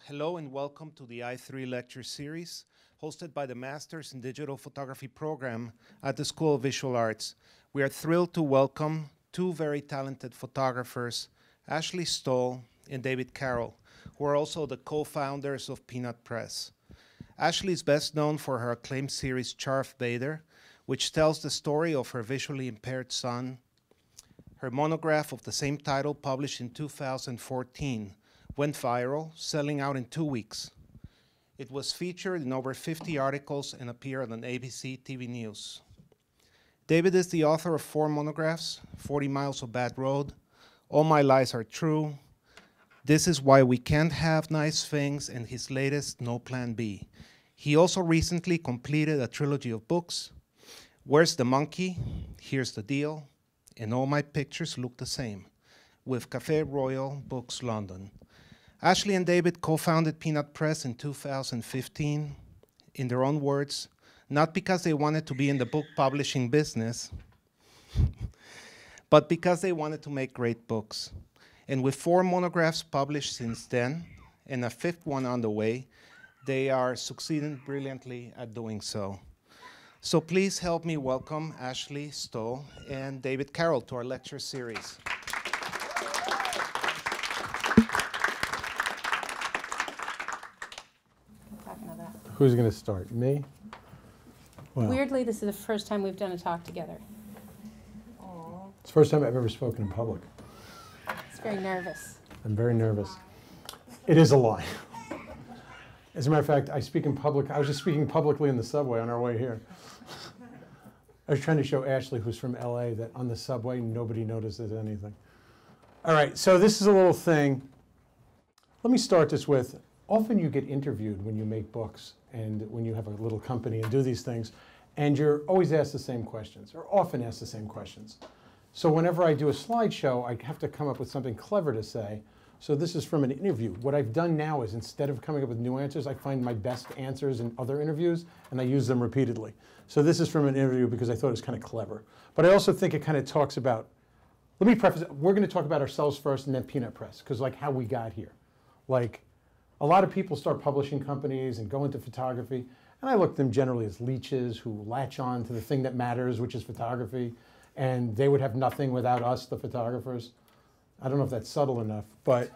Hello and welcome to the I3 lecture series hosted by the Masters in Digital Photography program at the School of Visual Arts. We are thrilled to welcome two very talented photographers, Ashlys Stohl and David Carroll, who are also the co-founders of Peanut Press. Ashley is best known for her acclaimed series Darth Vader, which tells the story of her visually impaired son. Her monograph of the same title, published in 2014, went viral, selling out in 2 weeks. It was featured in over 50 articles and appeared on ABC TV News. David is the author of 4 monographs, 40 Miles of Bad Road, All My Lies Are True, This Is Why We Can't Have Nice Things, and his latest, No Plan B. He also recently completed a trilogy of books, Where's the Monkey, Here's the Deal, and All My Pictures Look the Same, with Café Royal Books London. Ashley and David co-founded Peanut Press in 2015, in their own words, not because they wanted to be in the book publishing business, but because they wanted to make great books. And with 4 monographs published since then, and a 5th one on the way, they are succeeding brilliantly at doing so. So please help me welcome Ashlys Stohl and David Carroll to our lecture series. Who's going to start? Me? Well, Weirdly, this is the first time we've done a talk together. it's the first time I've ever spoken in public. It's very nervous. I'm very nervous. It is a lie. As a matter of fact, I speak in public. I was just speaking publicly in the subway on our way here. I was trying to show Ashley, who's from LA, that on the subway, nobody notices anything. All right, so this is a little thing. Let me start this with, often you get interviewed when you make books and when you have a little company and do these things, and you're always asked the same questions, or often asked the same questions. So whenever I do a slideshow, I have to come up with something clever to say. So this is from an interview. What I've done now is, instead of coming up with new answers, I find my best answers in other interviews, and I use them repeatedly. So this is from an interview because I thought it was kind of clever. But I also think it kind of talks about, let me preface it, we're going to talk about ourselves first and then Peanut Press, because like how we got here. Like, a lot of people start publishing companies and go into photography, and I look at them generally as leeches who latch on to the thing that matters, which is photography, and they would have nothing without us, the photographers. I don't know if that's subtle enough, but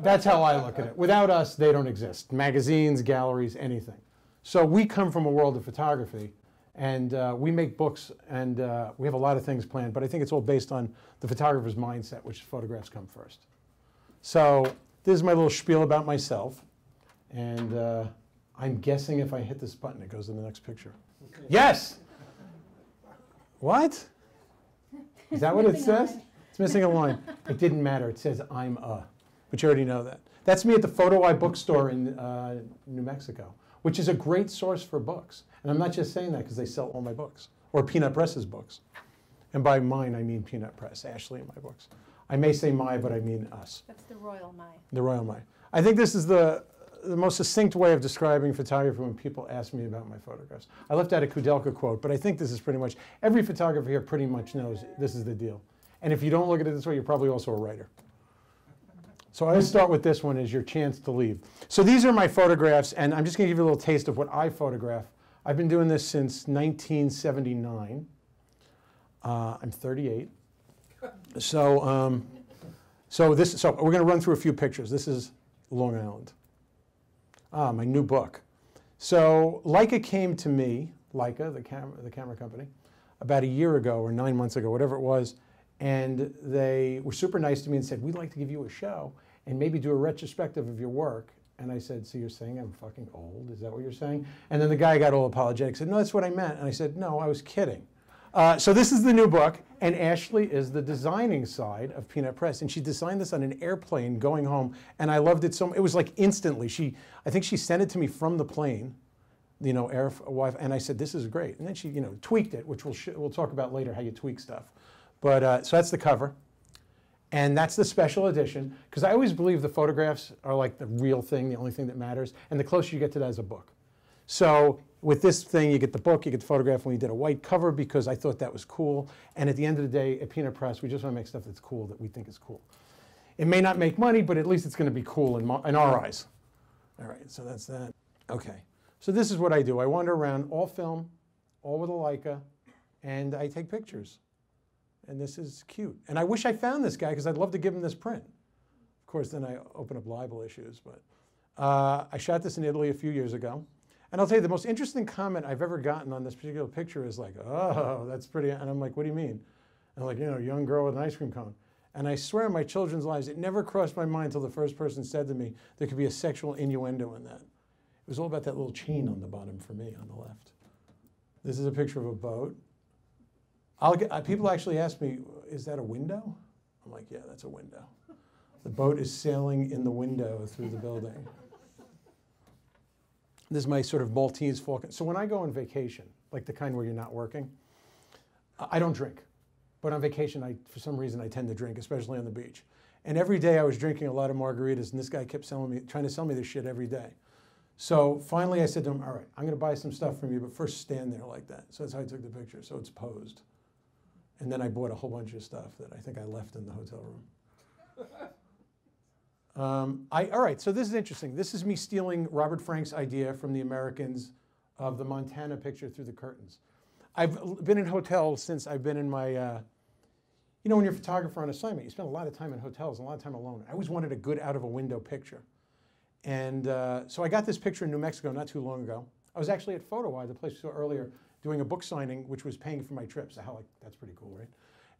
that's how I look at it. Without us, they don't exist. Magazines, galleries, anything. So we come from a world of photography, and we make books, and we have a lot of things planned, but I think it's all based on the photographer's mindset, which photographs come first. So this is my little spiel about myself, and I'm guessing if I hit this button, it goes to the next picture. Yes! What? Is that what it says? It's missing a line. It didn't matter. It says I'm a, but you already know that. That's me at the Photo Eye bookstore in New Mexico, which is a great source for books. And I'm not just saying that because they sell all my books, or Peanut Press's books. And by mine, I mean Peanut Press, Ashley and my books. I may say my, but I mean us. That's the royal my. The royal my. I think this is the most succinct way of describing photography when people ask me about my photographs. I left out a Kudelka quote, but I think this is pretty much, every photographer here pretty much knows this is the deal. And if you don't look at it this way, you're probably also a writer. So I start with this one as your chance to leave. So these are my photographs, and I'm just going to give you a little taste of what I photograph. I've been doing this since 1979. I'm 38. So, so we're going to run through a few pictures. This is Long Island. My new book. So Leica came to me, Leica, the camera company, about a year ago or 9 months ago, whatever it was, and they were super nice to me and said, we'd like to give you a show and maybe do a retrospective of your work. And I said, so you're saying I'm fucking old? Is that what you're saying? And then the guy got all apologetic, said, no, that's what I meant. And I said, no, I was kidding. So this is the new book, and Ashley is the designing side of Peanut Press, and she designed this on an airplane going home, and I loved it so much. It was like instantly. I think she sent it to me from the plane, you know, and I said, this is great. And then she, you know, tweaked it, which we'll talk about later, how you tweak stuff. But so that's the cover, and that's the special edition, because I always believe the photographs are like the real thing, the only thing that matters, and the closer you get to that is a book. So with this thing, you get the book, you get the photograph. We did a white cover because I thought that was cool. And at the end of the day, at Peanut Press, we just want to make stuff that's cool, that we think is cool. It may not make money, but at least it's going to be cool in our eyes. All right, so that's that. Okay, so this is what I do. I wander around, all film, all with a Leica, and I take pictures. And this is cute. And I wish I found this guy because I'd love to give him this print. Of course, then I open up libel issues, but I shot this in Italy a few years ago. And I'll tell you, the most interesting comment I've ever gotten on this particular picture is like, oh, that's pretty. And I'm like, what do you mean? And I'm like, you know, young girl with an ice cream cone. And I swear in my children's lives, it never crossed my mind until the first person said to me, there could be a sexual innuendo in that. It was all about that little chain on the bottom for me on the left. This is a picture of a boat. People actually ask me, is that a window? I'm like, yeah, that's a window. The boat is sailing in the window through the building. This is my sort of Maltese falcon. So when I go on vacation, like the kind where you're not working, I don't drink. But on vacation, for some reason, I tend to drink, especially on the beach. And every day I was drinking a lot of margaritas, and this guy kept trying to sell me this shit every day. So finally I said to him, all right, I'm going to buy some stuff from you, but first stand there like that. So that's how I took the picture. So it's posed. And then I bought a whole bunch of stuff that I think I left in the hotel room. All right, so this is interesting. This is me stealing Robert Frank's idea from the Americans of the Montana picture through the curtains. I've been in hotels since I've been in my, you know, when you're a photographer on assignment, you spend a lot of time in hotels, a lot of time alone. I always wanted a good out-of-a-window picture. And so I got this picture in New Mexico not too long ago. I was actually at Photobook, the place we saw earlier, doing a book signing, which was paying for my trip. So that's pretty cool, right?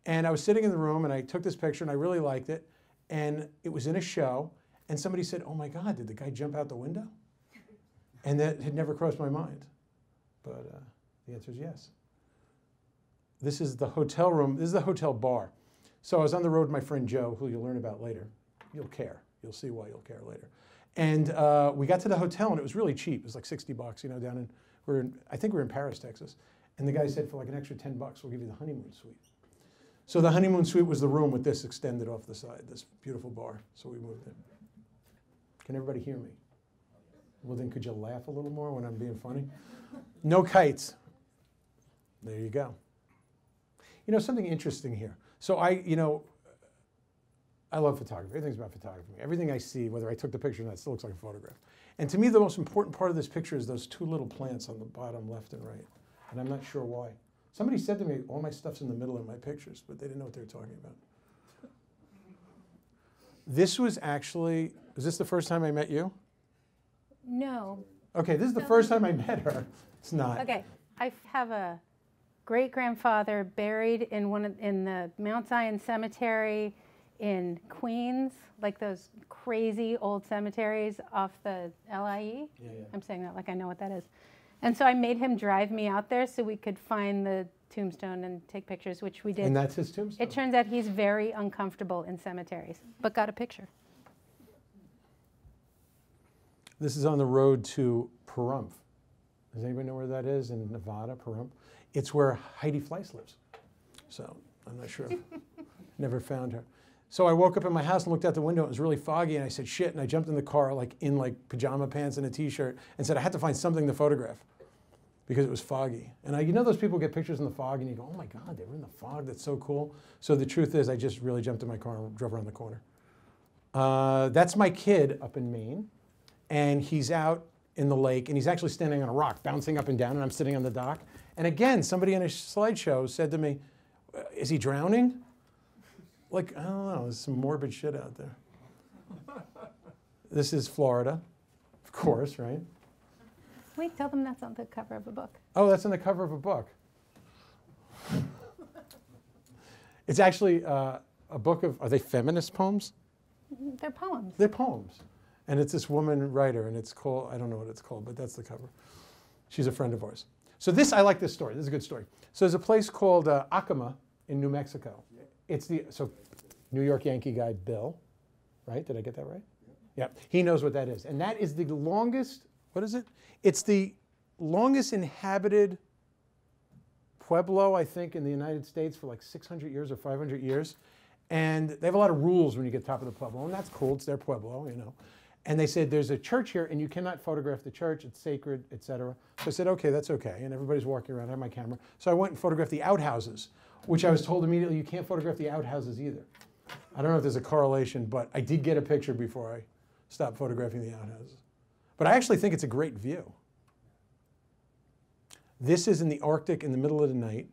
And I was sitting in the room, and I took this picture, and I really liked it. And it was in a show, and somebody said, oh my God, did the guy jump out the window? And that had never crossed my mind. But the answer is yes. This is the hotel room. This is the hotel bar. So I was on the road with my friend Joe, who you'll learn about later. You'll care. You'll see why you'll care later. And we got to the hotel, and it was really cheap. It was like 60 bucks, you know, down in, I think we were in Paris, Texas. And the guy said, for like an extra 10 bucks, we'll give you the honeymoon suite. So the honeymoon suite was the room with this extended off the side, this beautiful bar. So we moved in. Can everybody hear me? Well, then could you laugh a little more when I'm being funny? No kites. There you go. You know, something interesting here. So I love photography. Everything's about photography. Everything I see, whether I took the picture or not, it still looks like a photograph. And to me, the most important part of this picture is those two little plants on the bottom left and right. And I'm not sure why. Somebody said to me, all my stuff's in the middle of my pictures, but they didn't know what they were talking about. This was actually, was this the first time I met you? No. Okay, this is the first time I met her. It's not. Okay, I have a great-grandfather buried in the Mount Zion Cemetery in Queens, like those crazy old cemeteries off the LIE. Yeah. I'm saying that like I know what that is. And so I made him drive me out there so we could find the tombstone and take pictures, which we did. And that's his tombstone? It turns out he's very uncomfortable in cemeteries, but got a picture. This is on the road to Pahrump. Does anybody know where that is in Nevada, Pahrump? It's where Heidi Fleiss lives. So I'm not sure. Never found her. So I woke up in my house and looked out the window. It was really foggy, and I said, shit, and I jumped in the car in pajama pants and a T-shirt and said I had to find something to photograph because it was foggy. And you know those people get pictures in the fog and you go, oh my God, they were in the fog. That's so cool. So the truth is I just really jumped in my car and drove around the corner. That's my kid up in Maine, and he's out in the lake, and he's actually standing on a rock, bouncing up and down, and I'm sitting on the dock. And again, somebody in a slideshow said to me, is he drowning? Like, I don't know, there's some morbid shit out there. This is Florida, of course, right? Wait, tell them that's on the cover of a book. Oh, that's on the cover of a book. It's actually a book of, are they feminist poems? They're poems. They're poems. And it's this woman writer, and it's called, I don't know what it's called, but that's the cover. She's a friend of ours. So I like this story. This is a good story. So there's a place called Acoma in New Mexico. It's so New York Yankee guy Bill, right? Did I get that right? Yeah. He knows what that is. And that is the longest, what is it? It's the longest inhabited pueblo, I think, in the United States for like 600 years or 500 years. And they have a lot of rules when you get top of the pueblo, and that's cool. It's their pueblo, you know. And they said, there's a church here, and you cannot photograph the church. It's sacred, etc. So I said, okay, that's okay. And everybody's walking around. I have my camera. So I went and photographed the outhouses, which I was told immediately, you can't photograph the outhouses either. I don't know if there's a correlation, but I did get a picture before I stopped photographing the outhouses. But I actually think it's a great view. This is in the Arctic in the middle of the night.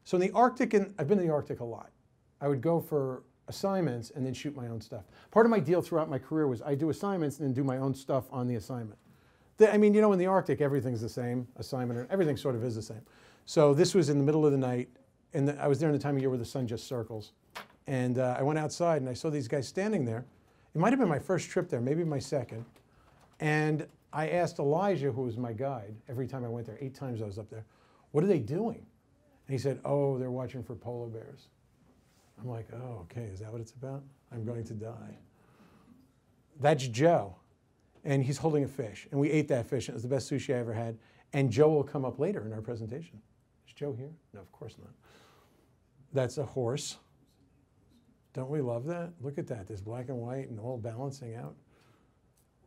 So in the Arctic, I've been in the Arctic a lot. I would go for assignments and then shoot my own stuff. Part of my deal throughout my career was I do assignments and then do my own stuff on the assignment. I mean, you know, in the Arctic, everything's the same, assignment, everything sort of is the same. So this was in the middle of the night, and I was there in the time of year where the sun just circles. And I went outside and I saw these guys standing there. It might have been my first trip there, maybe my second. And I asked Elijah, who was my guide, every time I went there, 8 times I was up there, what are they doing? And he said, oh, they're watching for polar bears. I'm like, oh, okay, is that what it's about? I'm going to die. That's Joe. And he's holding a fish. And we ate that fish, and it was the best sushi I ever had. And Joe will come up later in our presentation. Is Joe here? No, of course not. That's a horse. Don't we love that? Look at that. There's black and white and all balancing out.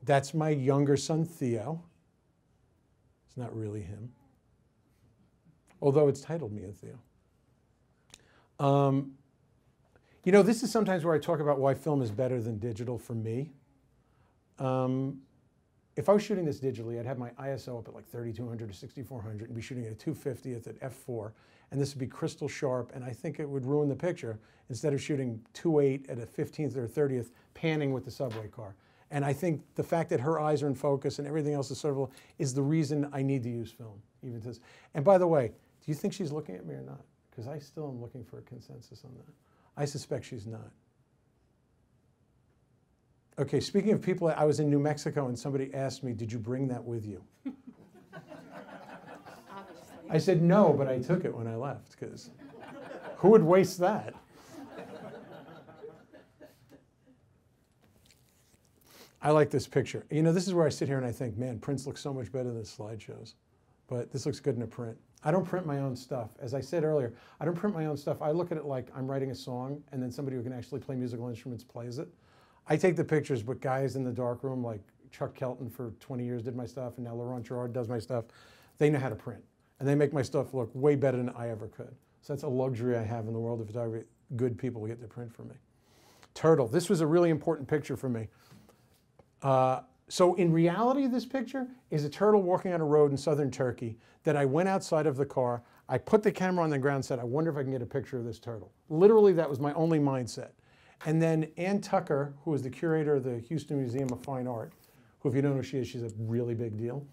That's my younger son, Theo. It's not really him. Although it's titled me and Theo. You know, this is sometimes where I talk about why film is better than digital for me. If I was shooting this digitally, I'd have my ISO up at like 3200 or 6400 and be shooting at a 250th at f4. And this would be crystal sharp, and I think it would ruin the picture instead of shooting 2.8 at a 15th or 30th, panning with the subway car. And I think the fact that her eyes are in focus and everything else is sort of is the reason I need to use film. Even to this. And by the way, do you think she's looking at me or not? Because I still am looking for a consensus on that. I suspect she's not. Okay, speaking of people, I was in New Mexico and somebody asked me, did you bring that with you? I said no, but I took it when I left, because who would waste that? I like this picture. You know, this is where I sit here and I think, man, prints look so much better than slideshows. But this looks good in a print. I don't print my own stuff. As I said earlier, I don't print my own stuff. I look at it like I'm writing a song and then somebody who can actually play musical instruments plays it. I take the pictures, but guys in the darkroom like Chuck Kelton for 20 years did my stuff, and now Laurent Gerard does my stuff. They know how to print. And they make my stuff look way better than I ever could. So that's a luxury I have in the world of photography. Good people get to print for me. Turtle. This was a really important picture for me. So in reality, this picture is a turtle walking on a road in southern Turkey that I went outside of the car. I put the camera on the ground and said, I wonder if I can get a picture of this turtle. Literally, that was my only mindset. And then Ann Tucker, who is the curator of the Houston Museum of Fine Art, who if you don't know who she is, she's a really big deal.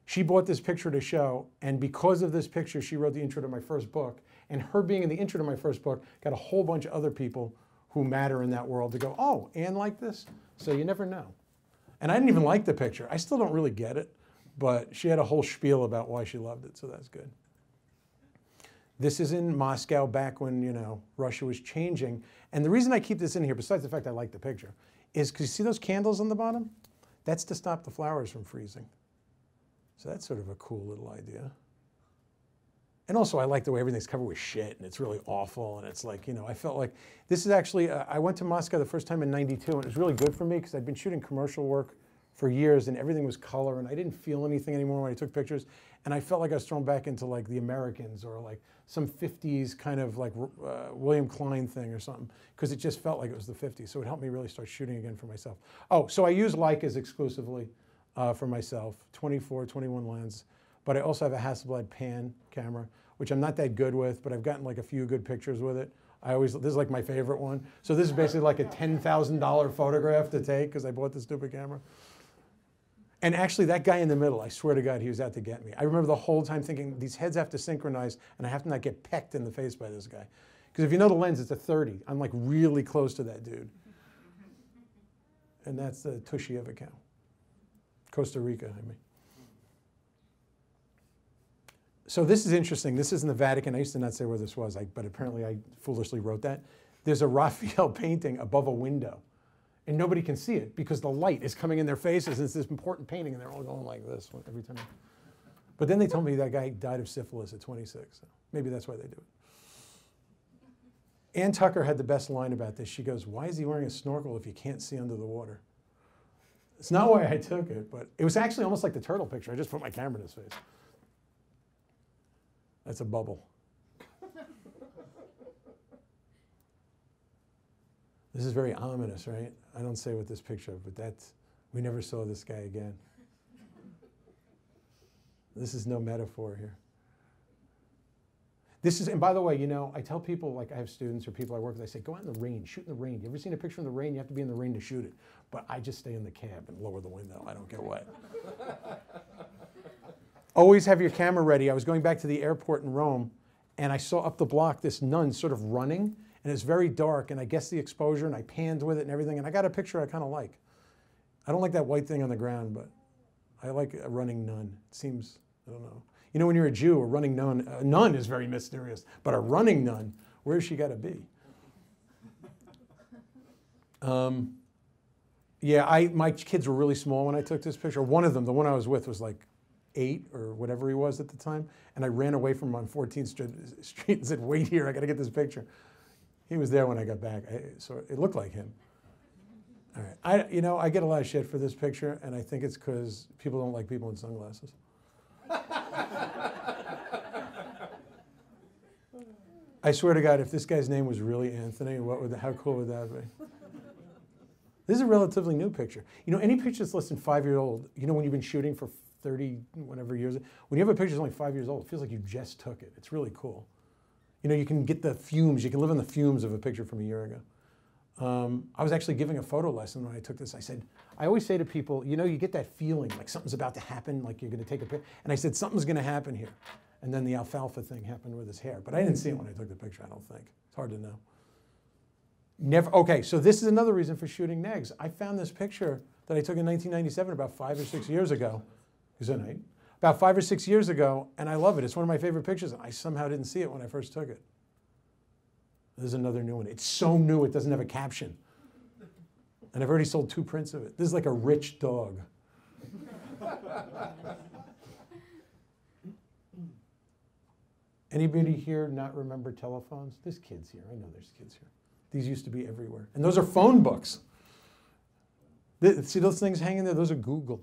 She bought this picture to show, and because of this picture, she wrote the intro to my first book. And her being in the intro to my first book got a whole bunch of other people who matter in that world to go, oh, Ann liked this? So you never know. And I didn't even like the picture. I still don't really get it, but she had a whole spiel about why she loved it, so that's good. This is in Moscow back when, you know, Russia was changing. And the reason I keep this in here, besides the fact I like the picture, is because you see those candles on the bottom? That's to stop the flowers from freezing. So that's sort of a cool little idea. And also I like the way everything's covered with shit and it's really awful. And it's like, you know, I felt like this is actually, I went to Moscow the first time in '92 and it was really good for me because I'd been shooting commercial work for years and everything was color and I didn't feel anything anymore when I took pictures. And I felt like I was thrown back into like the Americans or like some 50s kind of like William Klein thing or something, because it just felt like it was the 50s. So it helped me really start shooting again for myself. Oh, so I use Leicas exclusively for myself, 24, 21 lens. But I also have a Hasselblad pan camera, which I'm not that good with, but I've gotten like a few good pictures with it. This is like my favorite one. So this is basically like a $10,000 photograph to take because I bought this stupid camera. And actually that guy in the middle, I swear to God, he was out to get me. I remember the whole time thinking these heads have to synchronize and I have to not get pecked in the face by this guy. Because if you know the lens, it's a 30. I'm like really close to that dude. And that's the tushy of a cow. Costa Rica, I mean. So this is interesting. This is in the Vatican. I used to not say where this was, but apparently I foolishly wrote that. There's a Raphael painting above a window. And nobody can see it because the light is coming in their faces. And it's this important painting, and they're all going like this every time. But then they told me that guy died of syphilis at 26. So maybe that's why they do it. Ann Tucker had the best line about this. She goes, why is he wearing a snorkel if you can't see under the water? It's not why I took it, but it was actually almost like the turtle picture. I just put my camera in his face. That's a bubble. This is very ominous, right? I don't say what this picture of, but we never saw this guy again. This is no metaphor here. This is, and by the way, you know, I tell people, like I have students or people I work with, I say, go out in the rain, shoot in the rain. You ever seen a picture in the rain? You have to be in the rain to shoot it. But I just stay in the cab and lower the window. I don't get wet. Always have your camera ready. I was going back to the airport in Rome, and I saw up the block this nun sort of running, and it's very dark, and I guess the exposure, and I panned with it and everything, and I got a picture I kind of like. I don't like that white thing on the ground, but I like a running nun. It seems, I don't know. You know, when you're a Jew, a running nun, a nun is very mysterious, but a running nun, where's she got to be? Yeah, my kids were really small when I took this picture. One of them, the one I was with, was like 8 or whatever he was at the time, and I ran away from him on 14th Street and said, wait here, I got to get this picture. He was there when I got back, so it looked like him. All right, you know, I get a lot of shit for this picture, and I think it's because people don't like people in sunglasses. I swear to God, if this guy's name was really Anthony, how cool would that be? This is a relatively new picture. You know, any picture that's less than 5 years old, you know, when you've been shooting for 30, whatever years, when you have a picture that's only 5 years old, it feels like you just took it. It's really cool. You know, you can get the fumes, you can live in the fumes of a picture from a year ago. I was actually giving a photo lesson when I took this. I said, I always say to people, you know, you get that feeling like something's about to happen, like you're going to take a picture. And I said, something's going to happen here. And then the alfalfa thing happened with his hair. But I didn't see it when I took the picture, I don't think. It's hard to know. Never. Okay, so this is another reason for shooting negs. I found this picture that I took in 1997 about 5 or 6 years ago. Is that right? About 5 or 6 years ago, and I love it. It's one of my favorite pictures. I somehow didn't see it when I first took it. There's another new one. It's so new it doesn't have a caption. And I've already sold 2 prints of it. This is like a rich dog. Anybody here not remember telephones? There's kids here. I know there's kids here. These used to be everywhere. And those are phone books. See those things hanging there? Those are Google.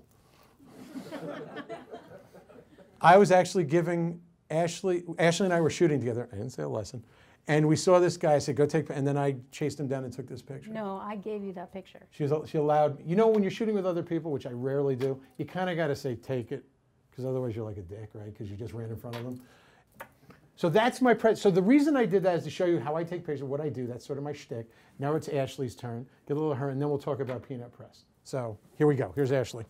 I was actually giving Ashley and I were shooting together. I didn't say a lesson. And we saw this guy. I said, go take, and then I chased him down and took this picture. No, I gave you that picture. She allowed, you know, when you're shooting with other people, which I rarely do, you kind of got to say, take it, because otherwise you're like a dick, right? Because you just ran in front of them. So that's my, so the reason I did that is to show you how I take pictures, what I do. That's sort of my shtick. Now it's Ashley's turn. Get a little of her, and then we'll talk about Peanut Press. So here we go. Here's Ashley.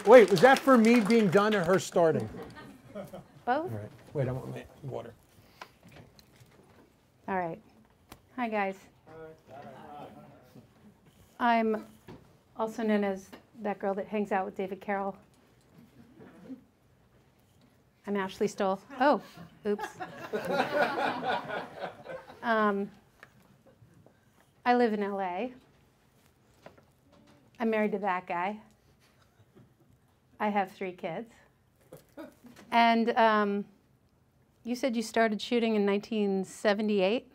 Wait, was that for me being done or her starting? Both? All right. Wait, I want my water. Okay. All right. Hi, guys. I'm also known as that girl that hangs out with David Carroll. I'm Ashlys Stohl. Oh, oops. I live in LA. I'm married to that guy. I have 3 kids. And you said you started shooting in 1978?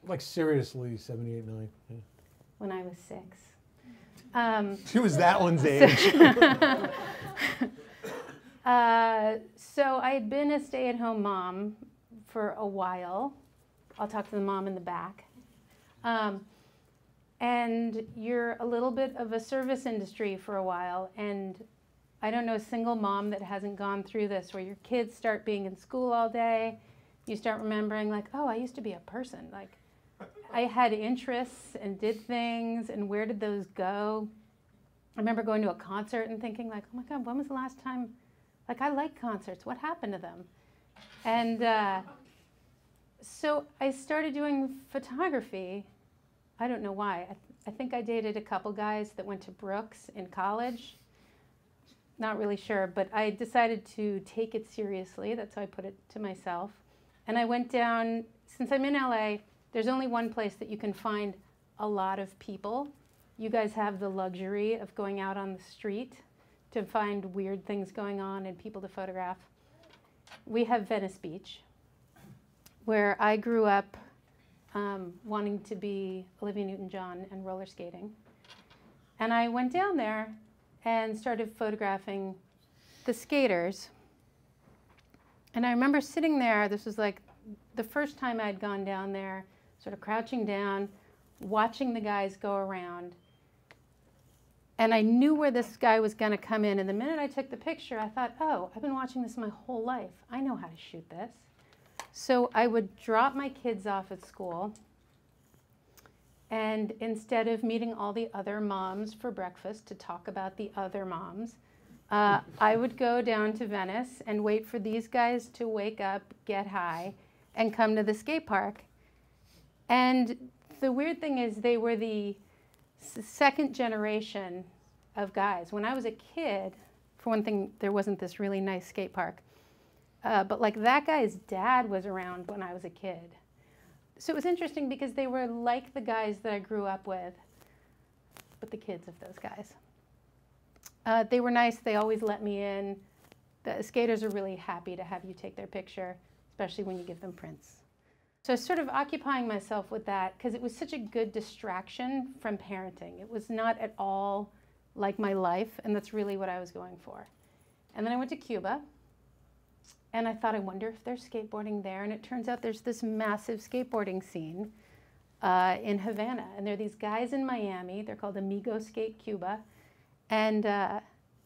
Like seriously, 78, 9. Yeah. When I was 6. She was that one's age. So I had been a stay-at-home mom for a while. I'll talk to the mom in the back. And you're a little bit of a service industry for a while, and I don't know a single mom that hasn't gone through this, where your kids start being in school all day, you start remembering like, oh, I used to be a person. Like, I had interests and did things, and where did those go? I remember going to a concert and thinking like, oh my God, when was the last time, like I like concerts, what happened to them? And so I started doing photography. I don't know why. I think I dated a couple guys that went to Brooks in college. Not really sure, but I decided to take it seriously. That's how I put it to myself. And I went down, since I'm in LA, there's only one place that you can find a lot of people. You guys have the luxury of going out on the street to find weird things going on and people to photograph. We have Venice Beach, where I grew up wanting to be Olivia Newton-John and roller skating. And I went down there and started photographing the skaters. And I remember sitting there, this was like the first time I'd gone down there, sort of crouching down, watching the guys go around. And I knew where this guy was going to come in. And the minute I took the picture, I thought, oh, I've been watching this my whole life. I know how to shoot this. So I would drop my kids off at school. And instead of meeting all the other moms for breakfast to talk about the other moms, I would go down to Venice and wait for these guys to wake up, get high, and come to the skate park. And the weird thing is they were the second generation of guys. When I was a kid, for one thing, there wasn't this really nice skate park. But like that guy's dad was around when I was a kid. So it was interesting because they were like the guys that I grew up with, but the kids of those guys. They were nice. They always let me in. The skaters are really happy to have you take their picture, especially when you give them prints. So I was sort of occupying myself with that because it was such a good distraction from parenting. It was not at all like my life, and that's really what I was going for. And then I went to Cuba, and I thought, I wonder if there's skateboarding there. And it turns out there's this massive skateboarding scene in Havana. And there are these guys in Miami. They're called Amigo Skate Cuba. And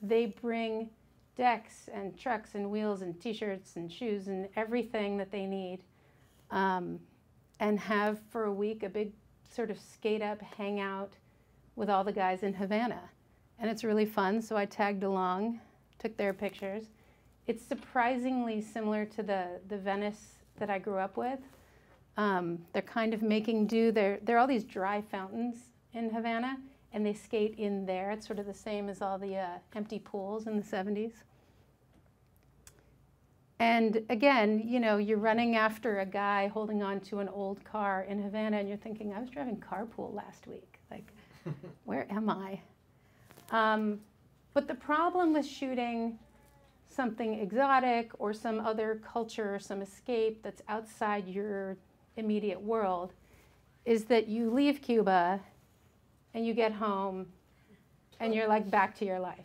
they bring decks and trucks and wheels and T-shirts and shoes and everything that they need. And have for a week a big sort of skate up hangout with all the guys in Havana. And it's really fun, so I tagged along, took their pictures. It's surprisingly similar to the Venice that I grew up with. They're kind of making do. There are all these dry fountains in Havana, and they skate in there. It's sort of the same as all the empty pools in the 70s. And again, you know, you're running after a guy holding on to an old car in Havana, and you're thinking, I was driving carpool last week. Like, where am I? But the problem with shooting something exotic or some other culture or some escape that's outside your immediate world is that you leave Cuba and you get home and you're like back to your life.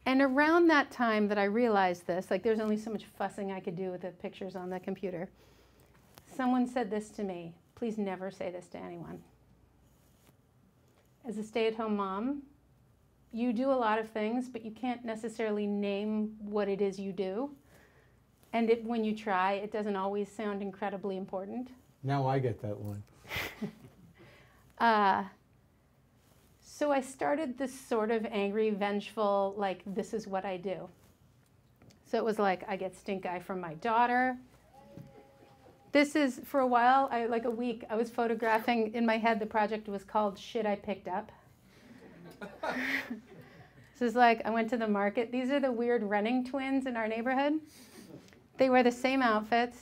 And around that time that I realized this, like there's only so much fussing I could do with the pictures on the computer, someone said this to me, please never say this to anyone. As a stay-at-home mom, you do a lot of things, but you can't necessarily name what it is you do. And when you try, it doesn't always sound incredibly important. Now I get that one. So I started this sort of angry, vengeful, like, this is what I do. So it was like, I get stink eye from my daughter. This is, for a while, like a week, I was photographing, in my head, the project was called Shit I Picked Up. This is like, I went to the market. These are the weird running twins in our neighborhood. They wear the same outfits,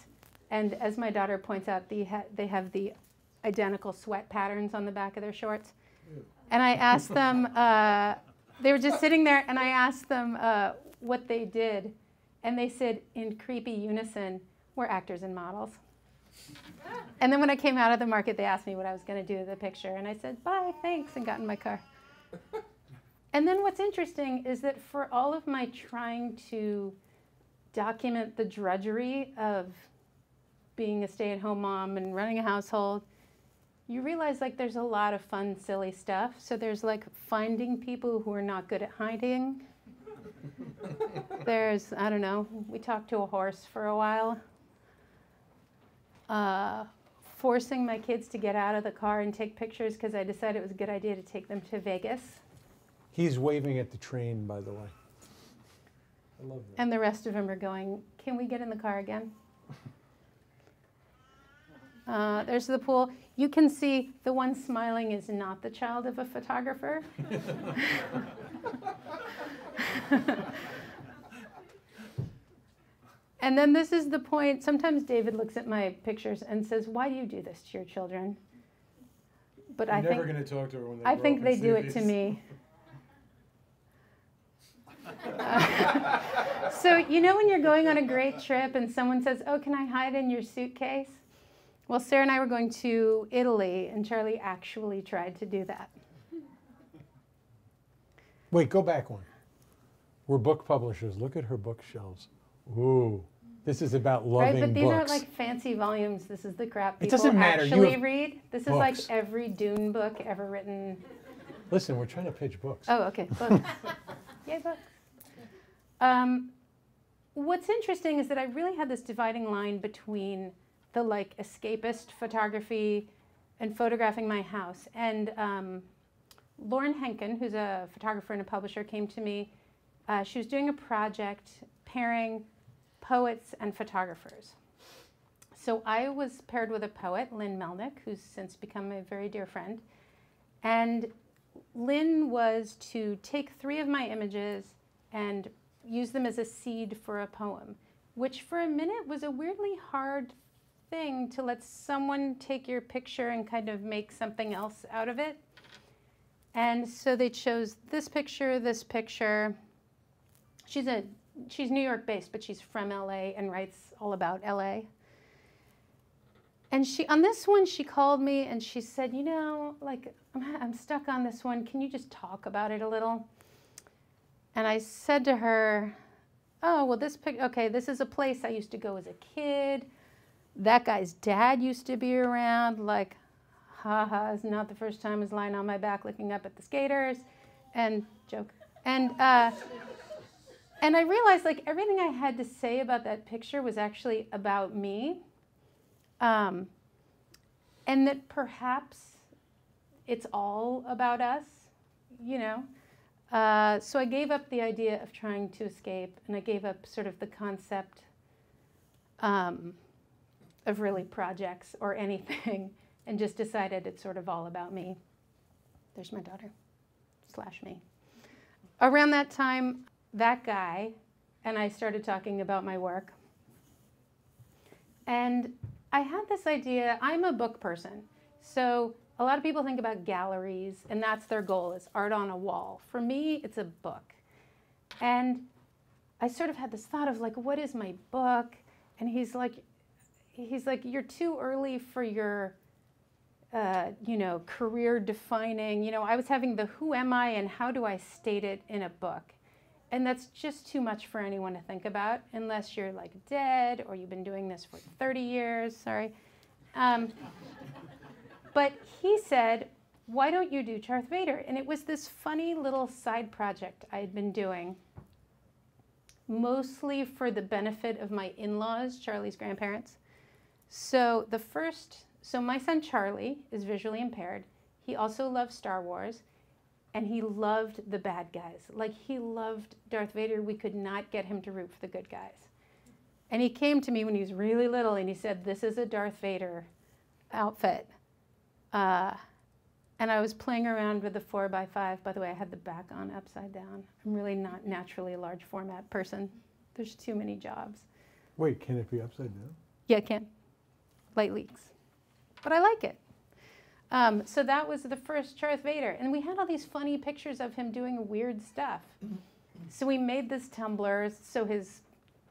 and as my daughter points out, they have the identical sweat patterns on the back of their shorts. And I asked them, they were just sitting there, and I asked them what they did. And they said, in creepy unison, we're actors and models. And then when I came out of the market, they asked me what I was going to do with the picture. And I said, bye, thanks, and got in my car. And then what's interesting is that for all of my trying to document the drudgery of being a stay-at-home mom and running a household, you realize like there's a lot of fun, silly stuff. So there's like finding people who are not good at hiding. There's, I don't know, we talked to a horse for a while. Forcing my kids to get out of the car and take pictures because I decided it was a good idea to take them to Vegas. He's waving at the train, by the way. I love that. And the rest of them are going, can we get in the car again? There's the pool. You can see the one smiling is not the child of a photographer. And then this is the point. Sometimes David looks at my pictures and says, why do you do this to your children? But I'm never going to talk to her when they I think they do it to me. So you know when you're going on a great trip and someone says, oh, can I hide in your suitcase? Well, Sarah and I were going to Italy, and Charlie actually tried to do that. Wait, go back one. We're book publishers. Look at her bookshelves. Ooh, this is about loving books. Right, but these aren't like fancy volumes. This is the crap people it doesn't matter. actually read. This is like every Dune book ever written. Listen, we're trying to pitch books. Oh, okay, books. Yay, books. What's interesting is that I really had this dividing line between the like escapist photography and photographing my house. And Lauren Henkin, who's a photographer and a publisher, came to me. She was doing a project pairing poets and photographers. So I was paired with a poet, Lynn Melnick, who's since become a very dear friend. And Lynn was to take 3 of my images and use them as a seed for a poem, which for a minute was a weirdly hard thing to let someone take your picture and kind of make something else out of it. And so they chose this picture, this picture. She's New York based, but she's from LA and writes all about LA. And on this one, she called me and she said, you know, like, I'm stuck on this one. Can you just talk about it a little? And I said to her, oh, well, okay, this is a place I used to go as a kid. That guy's dad used to be around. Like, haha, it's not the first time I was lying on my back looking up at the skaters. And joke. And I realized, like, everything I had to say about that picture was actually about me. And that perhaps it's all about us, you know. So I gave up the idea of trying to escape, and I gave up sort of the concept of really projects or anything, and just decided it's sort of all about me. There's my daughter, / me. Around that time, that guy and I started talking about my work. And I had this idea, I'm a book person. So a lot of people think about galleries, and that's their goal, is art on a wall. For me, it's a book. And I sort of had this thought of, like, what is my book? And he's like, you're too early for your, you know, career defining. You know, I was having the who am I and how do I state it in a book? And that's just too much for anyone to think about, unless you're like dead or you've been doing this for 30 years, sorry. But he said, why don't you do Darth Vader? And it was this funny little side project I had been doing, mostly for the benefit of my in-laws, Charlie's grandparents. So my son Charlie is visually impaired. He also loves Star Wars, and he loved the bad guys. Like, he loved Darth Vader. We could not get him to root for the good guys. And he came to me when he was really little, and he said, this is a Darth Vader outfit. And I was playing around with the 4x5. By the way, I had the back on upside down. I'm really not naturally a large format person. There's too many jobs. Wait, can it be upside down? Yeah, it can. Light leaks. But I like it. So that was the first Darth Vader. And we had all these funny pictures of him doing weird stuff. So we made this Tumblr so his,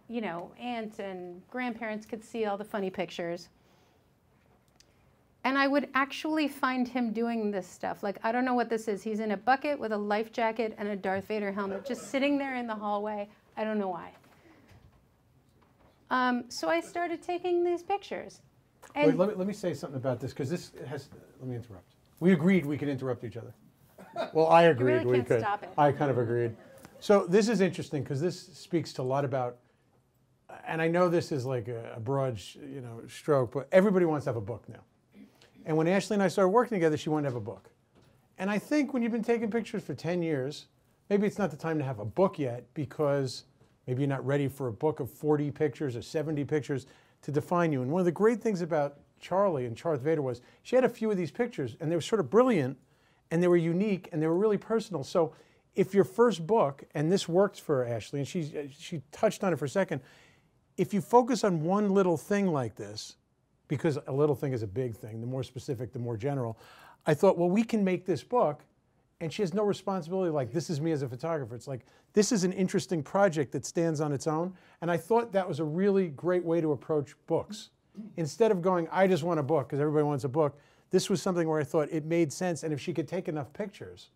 you know, aunt and grandparents could see all the funny pictures. And I would actually find him doing this stuff. Like, I don't know what this is. He's in a bucket with a life jacket and a Darth Vader helmet, just sitting there in the hallway. I don't know why. So I started taking these pictures. And wait, let me say something about this, because this has, let me interrupt. We agreed we could interrupt each other. Well, I agreed really we can't could. stop it. I kind of agreed. So this is interesting, because this speaks to a lot about, and I know this is like a broad, you know, stroke, but everybody wants to have a book now. And when Ashley and I started working together, she wanted to have a book. And I think when you've been taking pictures for 10 years, maybe it's not the time to have a book yet, because maybe you're not ready for a book of 40 pictures or 70 pictures to define you. And one of the great things about Charlie and Darth Vader was she had a few of these pictures, and they were sort of brilliant, and they were unique, and they were really personal. So if your first book, and this worked for Ashley, and she touched on it for a second, if you focus on one little thing like this, because a little thing is a big thing, the more specific, the more general, I thought, well, we can make this book, and she has no responsibility like, this is me as a photographer. It's like, this is an interesting project that stands on its own, and I thought that was a really great way to approach books. Instead of going, I just want a book, because everybody wants a book, this was something where I thought it made sense, and if she could take enough pictures,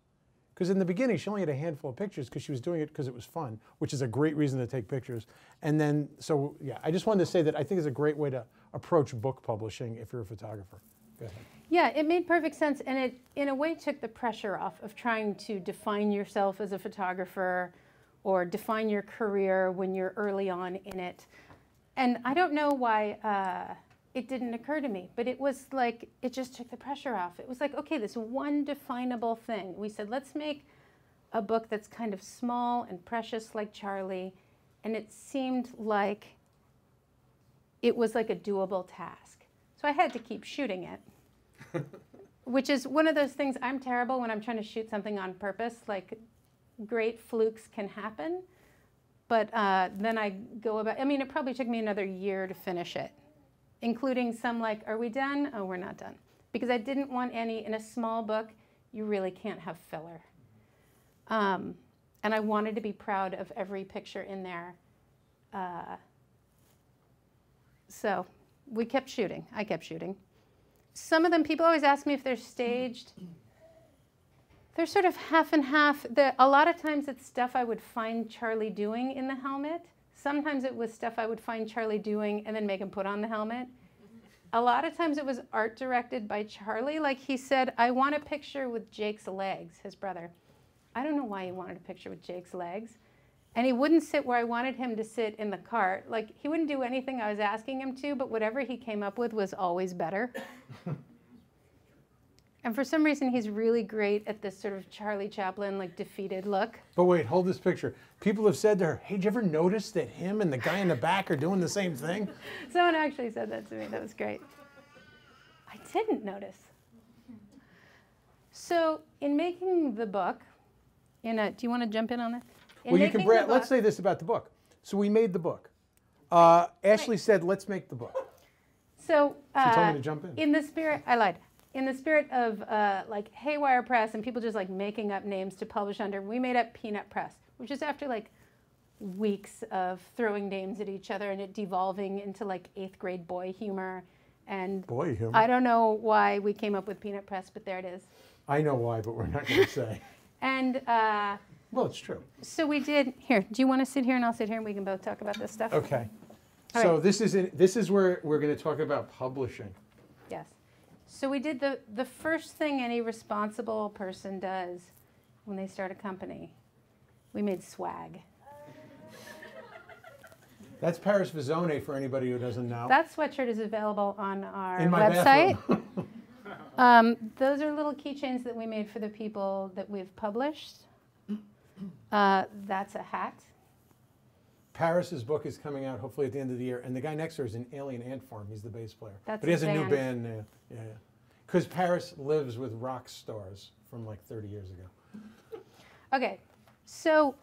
because in the beginning, she only had a handful of pictures because she was doing it because it was fun, which is a great reason to take pictures. And then, so yeah, I just wanted to say that I think it's a great way to approach book publishing if you're a photographer. Go ahead. Yeah, it made perfect sense, and it, in a way, took the pressure off of trying to define yourself as a photographer or define your career when you're early on in it. And I don't know why it didn't occur to me, but it was like, it just took the pressure off. It was like, okay, this one definable thing. We said, let's make a book that's kind of small and precious like Charlie, and it seemed like it was like a doable task. So I had to keep shooting it. Which is one of those things, I'm terrible when I'm trying to shoot something on purpose, like great flukes can happen, but then I go about, I mean, it probably took me another year to finish it, including some like, are we done? Oh, we're not done. Because I didn't want any, in a small book, you really can't have filler. And I wanted to be proud of every picture in there. So we kept shooting, I kept shooting. Some of them, people always ask me if they're staged. They're sort of half and half. A lot of times it's stuff I would find Charlie doing in the helmet. Sometimes it was stuff I would find Charlie doing and then make him put on the helmet. A lot of times it was art directed by Charlie. Like he said, I want a picture with Jake's legs, his brother. I don't know why he wanted a picture with Jake's legs. And he wouldn't sit where I wanted him to sit in the cart. Like, he wouldn't do anything I was asking him to, but whatever he came up with was always better. And for some reason, he's really great at this sort of Charlie Chaplin, like, defeated look. But wait, hold this picture. People have said to her, hey, did you ever notice that him and the guy in the back are doing the same thing? Someone actually said that to me. That was great. I didn't notice. So in making the book, do you want to jump in on that? Well, you can brag. Let's say this about the book. So we made the book. Ashley said, let's make the book. So she told me to jump in. In the spirit, I lied. In the spirit of like Haywire Press and people just like making up names to publish under, we made up Peanut Press, which is after like weeks of throwing names at each other and it devolving into like 8th grade boy humor. And boy humor. I don't know why we came up with Peanut Press, but there it is. I know why, but we're not going to say. And well, it's true. so we did, here, do you want to sit here and I'll sit here and we can both talk about this stuff? Okay. All So right. this is where we're going to talk about publishing. Yes. So we did the first thing any responsible person does when they start a company. We made swag. That's Paris Vizone for anybody who doesn't know. That sweatshirt is available on our In my website. bathroom. Those are little keychains that we made for the people that we've published. That's a hat. Paris's book is coming out hopefully at the end of the year, and the guy next to her is an Alien Ant Farm. He's the bass player. That's but he has a a new band. band. Yeah. Because Paris lives with rock stars from like 30 years ago. Okay, so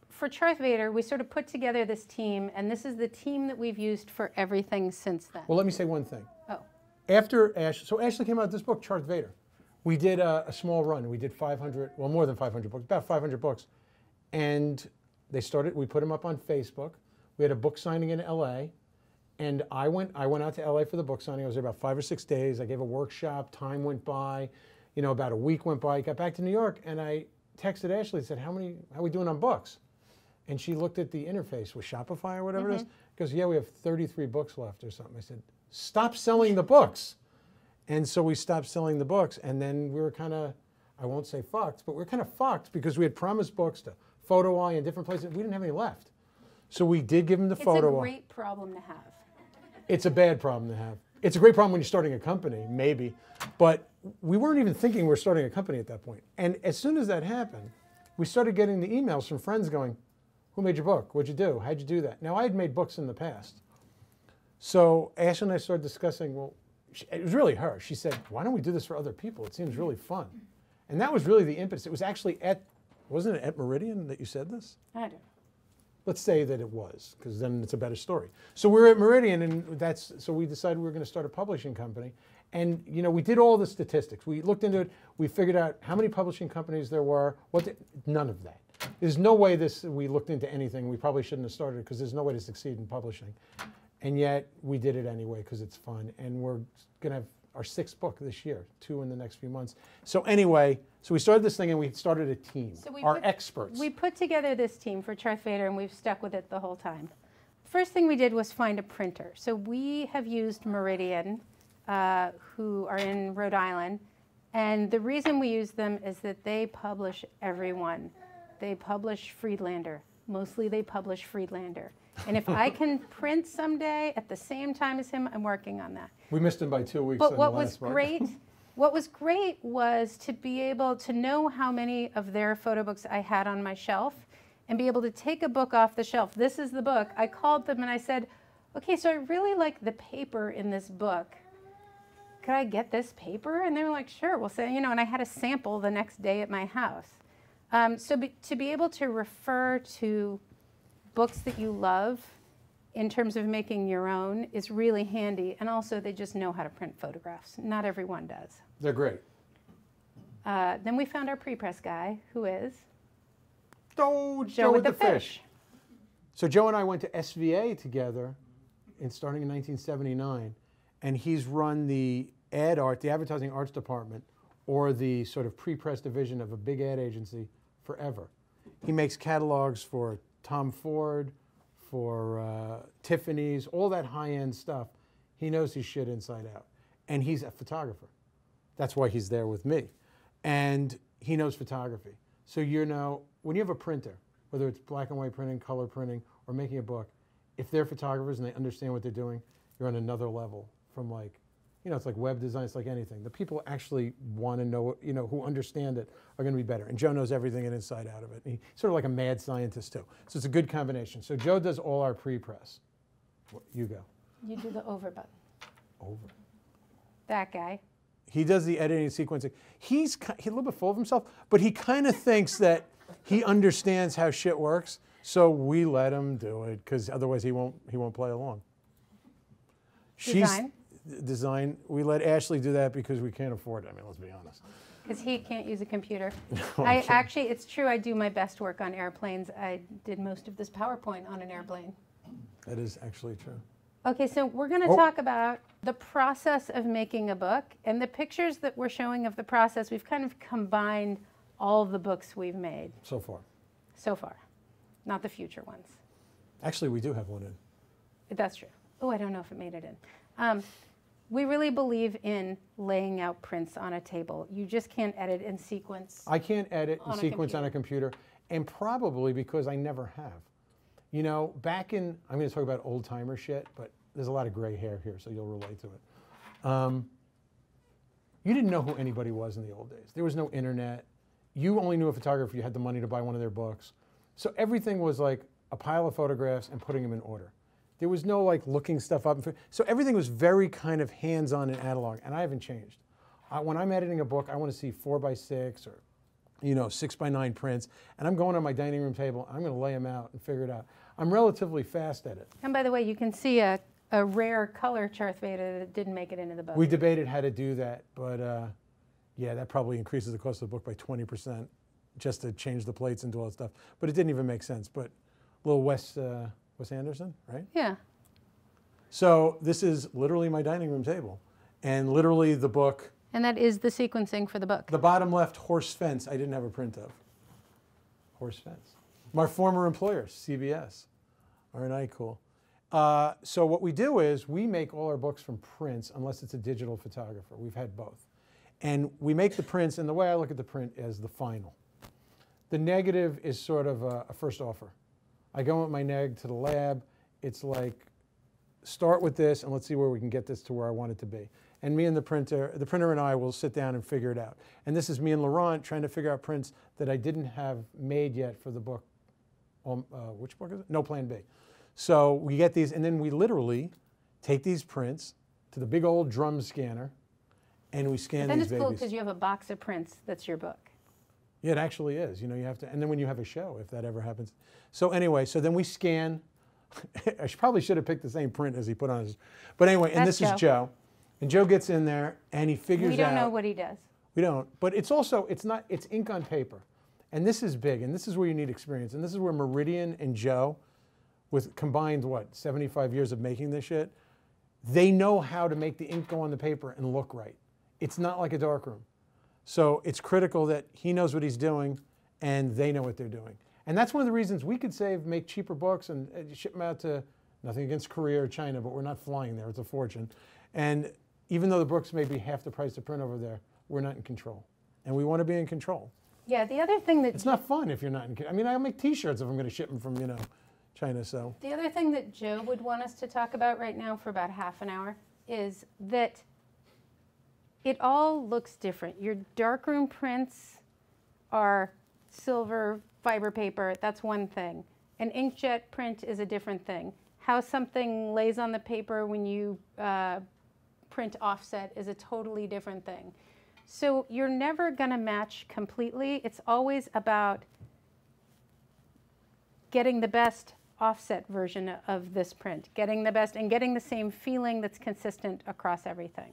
for Darth Vader, we sort of put together this team, and this is the team that we've used for everything since then. Well, let me say one thing. Oh. After Ashley came out with this book, Darth Vader. We did a small run. We did 500, well, more than 500 books, about 500 books. And we put them up on Facebook. We had a book signing in LA. And I went out to LA for the book signing. I was there about 5 or 6 days. I gave a workshop. Time went by. You know, about a week went by. I got back to New York, and I texted Ashley and said, how are we doing on books? And she looked at the interface with Shopify or whatever it is. Goes, yeah, we have 33 books left or something. I said, stop selling the books. And so we stopped selling the books. And then we were kind of, I won't say fucked, but we were kind of fucked because we had promised books to Photo Eye and different places. We didn't have any left. So we did give them to Photo Eye. It's a great problem to have. It's a bad problem to have. It's a great problem when you're starting a company, maybe. But we weren't even thinking we were starting a company at that point. And as soon as that happened, we started getting the emails from friends going, who made your book? What'd you do? How'd you do that? Now, I had made books in the past. So Ash and I started discussing, well, it was really her. She said, why don't we do this for other people? It seems really fun. And that was really the impetus. It was actually wasn't it at Meridian that you said this? I don't know. Let's say that it was, because then it's a better story. So we were at Meridian, and so we decided we were going to start a publishing company. And you know, we did all the statistics. We looked into it. We figured out how many publishing companies there were. None of that. There's no way we looked into anything. We probably shouldn't have started because there's no way to succeed in publishing. And yet we did it anyway because it's fun. And we're going to have our 6th book this year, 2 in the next few months. So anyway, so we started this thing and we started a team, So experts. We put together this team for Darth Vader and we've stuck with it the whole time. First thing we did was find a printer. So we have used Meridian who are in Rhode Island. And the reason we use them is that they publish everyone. They publish Friedlander. Mostly they publish Friedlander. And if I can print someday at the same time as him, I'm working on that. We missed him by 2 weeks. But what was great was to be able to know how many of their photo books I had on my shelf and be able to take a book off the shelf. This is the book. I called them and I said, okay, so I really like the paper in this book. Could I get this paper? And they were like, sure. We'll say, you know, and I had a sample the next day at my house. To be able to refer to books that you love in terms of making your own is really handy. And also, they just know how to print photographs. Not everyone does. They're great. Then we found our pre-press guy, who is Joe with the fish. So Joe and I went to SVA together, starting in 1979. And he's run the ad art, the advertising arts department, or the sort of pre-press division of a big ad agency forever. He makes catalogs for Tom Ford, for Tiffany's, all that high-end stuff. He knows his shit inside out. And he's a photographer. That's why he's there with me. And he knows photography. So you know, when you have a printer, whether it's black and white printing, color printing, or making a book, if they're photographers and they understand what they're doing, you're on another level. From like, you know, it's like web design, it's like anything. The people actually want to know, you know, who understand it are going to be better. And Joe knows everything inside out of it. He's sort of like a mad scientist too. So it's a good combination. So Joe does all our pre-press. You go. You do the over button. Over. That guy. He does the editing and sequencing. He's a little bit full of himself, but he kind of thinks that he understands how shit works. So we let him do it because otherwise he won't play along. Design. We let Ashley do that because we can't afford it. I mean, let's be honest. Because he can't use a computer. No, Actually, it's true, I do my best work on airplanes. I did most of this PowerPoint on an airplane. That is actually true. Okay, so we're going to talk about the process of making a book. And the pictures that we're showing of the process, we've kind of combined all the books we've made. So far. So far. Not the future ones. Actually, we do have one in. That's true. Oh, I don't know if it made it in. We really believe in laying out prints on a table. You just can't edit and sequence. I can't edit and sequence on a computer, and probably because I never have. You know, back in, I'm going to talk about old timer shit, but there's a lot of gray hair here, so you'll relate to it. You didn't know who anybody was in the old days. There was no internet. You only knew a photographer if you had the money to buy one of their books. So everything was like a pile of photographs and putting them in order. There was no like looking stuff up. So everything was very kind of hands-on and analog, and I haven't changed. When I'm editing a book, I want to see 4x6 or, you know, 6x9 prints, and I'm going on my dining room table, I'm going to lay them out and figure it out. I'm relatively fast at it. And by the way, you can see a rare color Darth Vader that didn't make it into the book. We debated how to do that, but yeah, that probably increases the cost of the book by 20% just to change the plates and do all that stuff. But it didn't even make sense. But little Wes Anderson, right? Yeah. So this is literally my dining room table, and literally the book. And that is the sequencing for the book. The bottom left, horse fence, I didn't have a print of. Horse fence. My former employer, CBS. Aren't I cool? So what we do is we make all our books from prints unless it's a digital photographer. We've had both. And we make the prints, and the way I look at the print is the final. The negative is sort of a first offer. I go with my neg to the lab. It's like, start with this, and let's see where we can get this to where I want it to be. And me and the printer and I will sit down and figure it out. And this is me and Laurent trying to figure out prints that I didn't have made yet for the book. Which book is it? No Plan B. So we get these, and then we literally take these prints to the big old drum scanner, and we scan these babies. Then it's cool because you have a box of prints that's your book. Yeah, it actually is. You know, you have to, and then when you have a show, if that ever happens. So anyway, so then we scan. I probably should have picked the same print as he put on his, but anyway, and this is Joe. And Joe gets in there and he figures out. We don't know what he does. We don't, but it's also, it's ink on paper. And this is big, and this is where you need experience. And this is where Meridian and Joe, with combined, 75 years of making this shit, they know how to make the ink go on the paper and look right. It's not like a darkroom. So it's critical that he knows what he's doing and they know what they're doing. And that's one of the reasons we could make cheaper books and ship them out to, nothing against Korea or China, but we're not flying there, it's a fortune. And even though the books may be half the price to print over there, we're not in control. And we want to be in control. Yeah, the other thing that... It's not fun if you're not in control. I mean, I'll make T-shirts if I'm going to ship them from, you know, China, so. The other thing that Joe would want us to talk about right now for about half an hour is that it all looks different. Your darkroom prints are silver fiber paper, that's one thing. An inkjet print is a different thing. How something lays on the paper when you print offset is a totally different thing. So you're never going to match completely. It's always about getting the best offset version of this print, getting the best and getting the same feeling that's consistent across everything.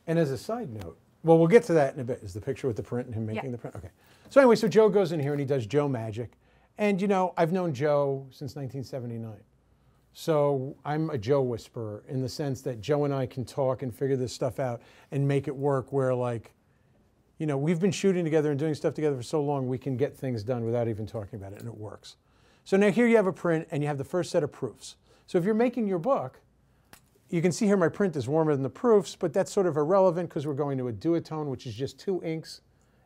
And as a side note, well, we'll get to that in a bit. Is the picture with the print and him making the print? Okay. So anyway, so Joe goes in here and he does Joe magic. And you know, I've known Joe since 1979. So I'm a Joe whisperer in the sense that Joe and I can talk and figure this stuff out and make it work where, like, you know, we've been shooting together and doing stuff together for so long we can get things done without even talking about it, and it works. So now here you have a print and you have the first set of proofs. So if you're making your book, you can see here my print is warmer than the proofs, but that's sort of irrelevant because we're going to a duotone, which is just 2 inks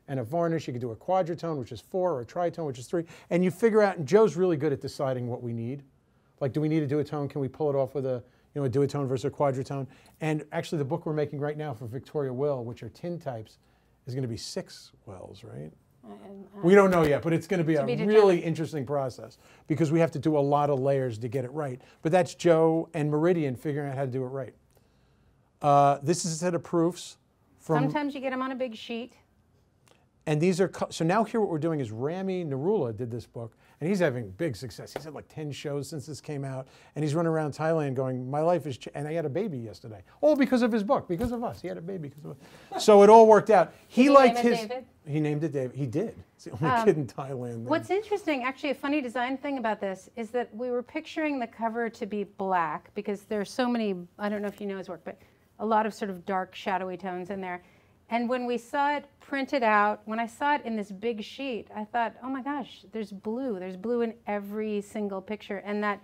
and a varnish. You can do a quadratone, which is 4, or a tritone, which is 3. And you figure out, and Joe's really good at deciding what we need. Like, do we need a duotone? Can we pull it off with a, you know, a duotone versus a quadratone? And actually the book we're making right now for Victoria Will, which are tin types, is going to be 6 wells, right? We don't know yet, but it's going to be a really interesting process because we have to do a lot of layers to get it right. But that's Joe and Meridian figuring out how to do it right. This is a set of proofs. Sometimes you get them on a big sheet. And these are, so now here what we're doing is Rami Narula did this book, and he's having big success. He's had like 10 shows since this came out, and he's running around Thailand going, my life is, and I had a baby yesterday. All because of his book, because of us. He had a baby because of us. So it all worked out. He liked his, David? He named it David. He did. It's the only kid in Thailand. Then. What's interesting, actually a funny design thing about this, is that we were picturing the cover to be black because there's so many, I don't know if you know his work, but a lot of sort of dark, shadowy tones in there. And when we saw it printed out, when I saw it in this big sheet, I thought, oh my gosh, there's blue. There's blue in every single picture. And that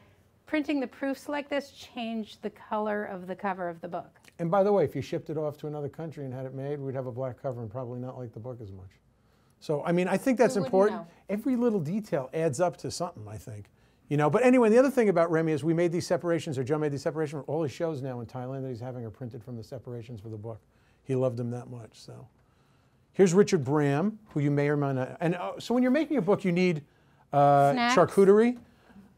printing the proofs like this changed the color of the cover of the book. And by the way, if you shipped it off to another country and had it made, we'd have a black cover and probably not like the book as much. So, I mean, I think that's important. Every little detail adds up to something, I think. You know, but anyway, the other thing about Remy is we made these separations, or Joe made these separations. All his shows now in Thailand that he's having are printed from the separations for the book. He loved them that much. So here's Richard Bram, who you may or may not. And so when you're making a book, you need charcuterie.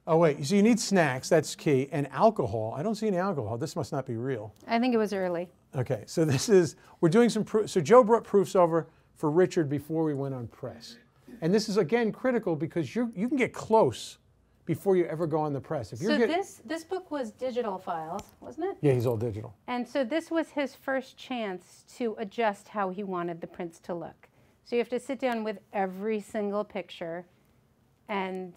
Oh, wait. So you need snacks. That's key. And alcohol. I don't see any alcohol. This must not be real. I think it was early. Okay. So this is, we're doing some proofs. So Joe brought proofs over for Richard before we went on press. And this is, again, critical because you can get close before you ever go on the press. If you're this book was digital files, wasn't it? Yeah, he's all digital. And so this was his first chance to adjust how he wanted the prints to look. So you have to sit down with every single picture and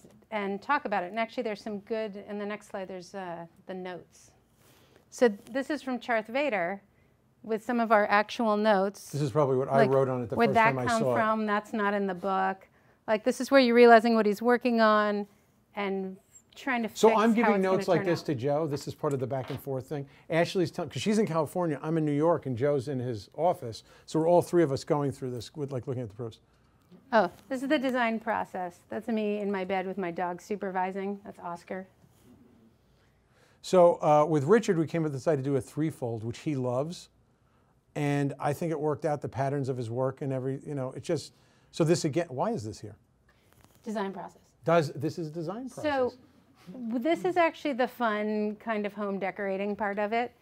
talk about it. And actually there's some good, in the next slide there's the notes. So this is from Darth Vader with some of our actual notes. This is probably what I wrote on it the first time I saw it. Where'd that come from? That's not in the book. Like this is where you're realizing what he's working on and trying to fix So I'm giving how notes like this to Joe. This is part of the back and forth thing. Ashley's telling, because she's in California, I'm in New York, and Joe's in his office. So we're all three of us going through this, with like looking at the proofs. Oh, this is the design process. That's me in my bed with my dog supervising. That's Oscar. So with Richard, we came up with this idea to do a threefold, which he loves. And I think it worked out, the patterns of his work and every, you know, it just, so this again, why is this here? Design process. This is a design process. So this is actually the fun kind of home decorating part of it,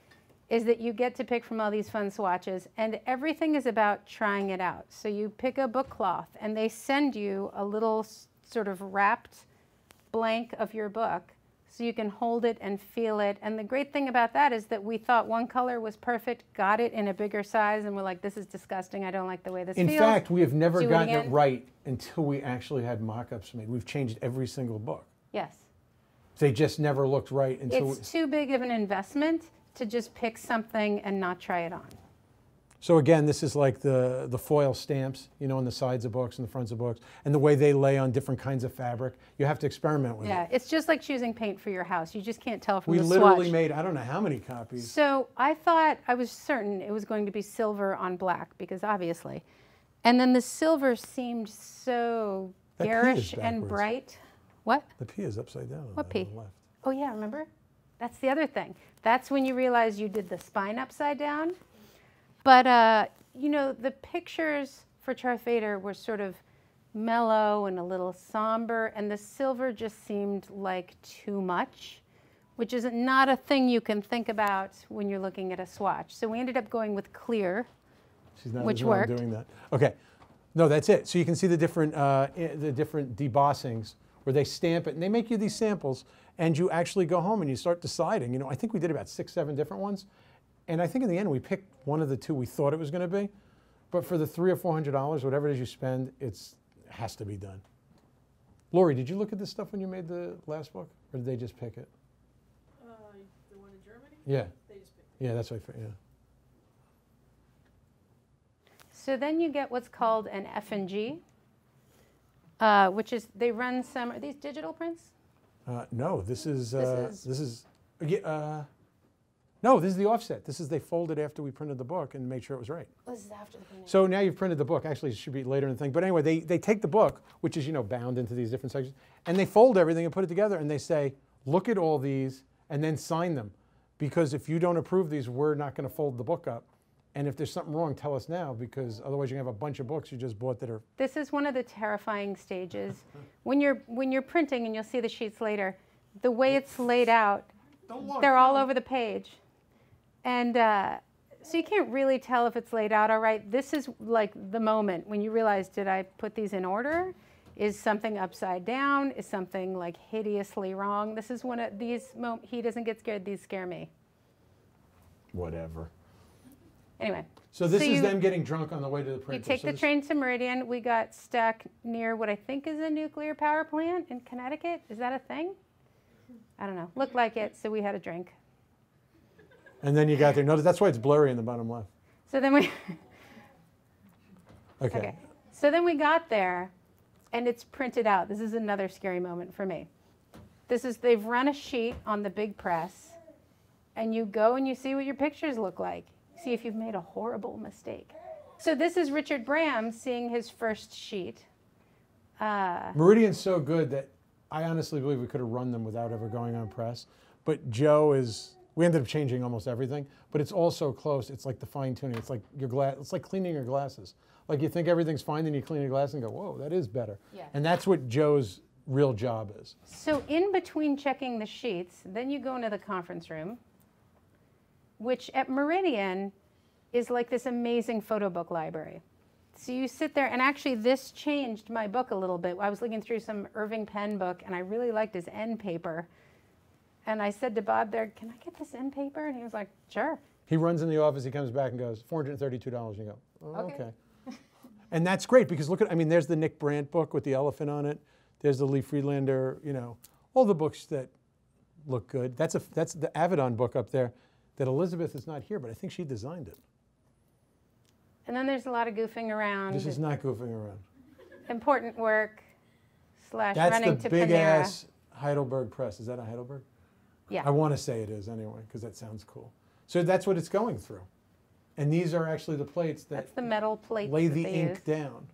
is that you get to pick from all these fun swatches, and everything is about trying it out. So you pick a book cloth, and they send you a little sort of wrapped blank of your book, so you can hold it and feel it. And the great thing about that is that we thought one color was perfect, got it in a bigger size, and we're like, this is disgusting, I don't like the way this feels. In fact, we have never gotten it right until we actually had mock-ups made. We've changed every single book. Yes. They just never looked right until... It's too big of an investment to just pick something and not try it on. So again, this is like the foil stamps, you know, on the sides of books and the fronts of books, and the way they lay on different kinds of fabric. You have to experiment with it. Yeah, it's just like choosing paint for your house. You just can't tell from We the literally swatch. made, I don't know how many copies. So I was certain it was going to be silver on black, because obviously. And then the silver seemed so That P is garish and backwards. bright. What? The P is upside down. What P? On the left. Oh yeah, remember? That's the other thing. That's when you realize you did the spine upside down. But, you know, the pictures for Darth Vader were sort of mellow and a little somber, and the silver just seemed like too much, which is not a thing you can think about when you're looking at a swatch. So we ended up going with clear, She's not which the one worked. doing that. Okay. No, that's it. So you can see the different debossings where they stamp it, and they make you these samples, and you actually go home and you start deciding. You know, I think we did about 6, 7 different ones, and I think in the end we picked one of the 2 we thought it was going to be. But for the $300 or $400, whatever it is you spend, it has to be done. Lori, did you look at this stuff when you made the last book, or did they just pick it? The one in Germany? Yeah. They just picked it. Yeah, that's what I yeah. So then you get what's called an F&G, which is, they run some, are these digital prints? No, this is no, this is the offset. This is they folded after we printed the book and made sure it was right. This is after the printing. So now you've printed the book. Actually, it should be later in the thing. But anyway, they take the book, which is, you know, bound into these different sections, and they fold everything and put it together, and they say, look at all these and then sign them. Because if you don't approve these, we're not going to fold the book up. And if there's something wrong, tell us now, because otherwise you're going to have a bunch of books you just bought that are... This is one of the terrifying stages. When you're printing, and you'll see the sheets later, the way it's laid out, they're all over the page. And so you can't really tell if it's laid out all right. This is like the moment when you realize, did I put these in order? Is something upside down? Is something like hideously wrong? This is one of these moments. He doesn't get scared. These scare me. Whatever. Anyway. So this is them getting drunk on the way to the You printer. take So the this- train to Meridian. We got stuck near what I think is a nuclear power plant in Connecticut. Is that a thing? I don't know. Looked like it, so we had a drink. And then you got there. Notice that's why it's blurry in the bottom left. So then we Okay. okay. So then we got there, and it's printed out. This is another scary moment for me. They've run a sheet on the big press, and you go and you see what your pictures look like. See if you've made a horrible mistake. So this is Richard Bram seeing his first sheet. Meridian's so good that I honestly believe we could have run them without ever going on press. But Joe we ended up changing almost everything, but it's all so close. It's like the fine tuning. It's like it's like cleaning your glasses. Like you think everything's fine, then you clean your glasses and go, whoa, that is better. Yeah. And that's what Joe's real job is. So in between checking the sheets, then you go into the conference room, which at Meridian is like this amazing photobook library. So you sit there, and actually this changed my book a little bit. I was looking through some Irving Penn book, and I really liked his end paper. And I said to Bob there, can I get this end paper? And he was like, sure. He runs in the office, he comes back and goes, $432. And you go, oh, Okay. okay. And that's great because look at, I mean, there's the Nick Brandt book with the elephant on it. There's the Lee Friedlander, you know, all the books that look good. That's the Avedon book up there that Elizabeth is not here, but I think she designed it. And then there's a lot of goofing around. This is not goofing around. Important work / That's running the to big Panera. ass Heidelberg press. Is that a Heidelberg? Yeah. I want to say it is anyway, because that sounds cool. So that's what it's going through. And these are actually the plates that That's the metal plates lay that the they ink use. down.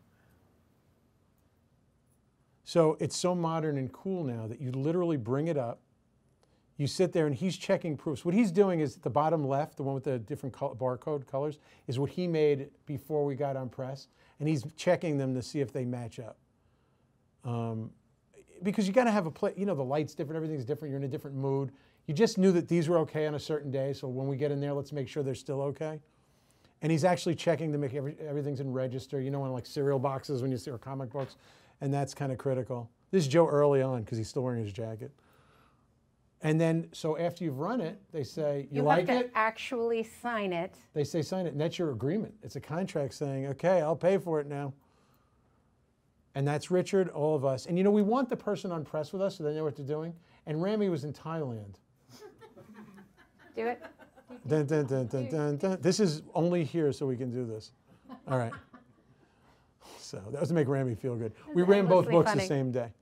So it's so modern and cool now that you literally bring it up, you sit there and he's checking proofs. What he's doing is the bottom left, the one with the different barcode colors, is what he made before we got on press. And he's checking them to see if they match up. Because you got to have a plate, you know, the light's different, everything's different, you're in a different mood. You just knew that these were okay on a certain day, so when we get in there, let's make sure they're still okay. And he's actually checking to make everything's in register, you know, in like cereal boxes when you see, or comic books, and that's kind of critical. This is Joe early on, because he's still wearing his jacket. And then, so after you've run it, they say, you like have it? to actually sign it. They say sign it, and that's your agreement. It's a contract saying, okay, I'll pay for it now. And that's Richard, all of us. And you know, we want the person on press with us so they know what they're doing. And Rami was in Thailand. Do it. He Dun, dun, dun, dun, dun, dun. This is only here so we can do this. All right. So that was to make Rami feel good. We ran both endlessly books funny. the same day.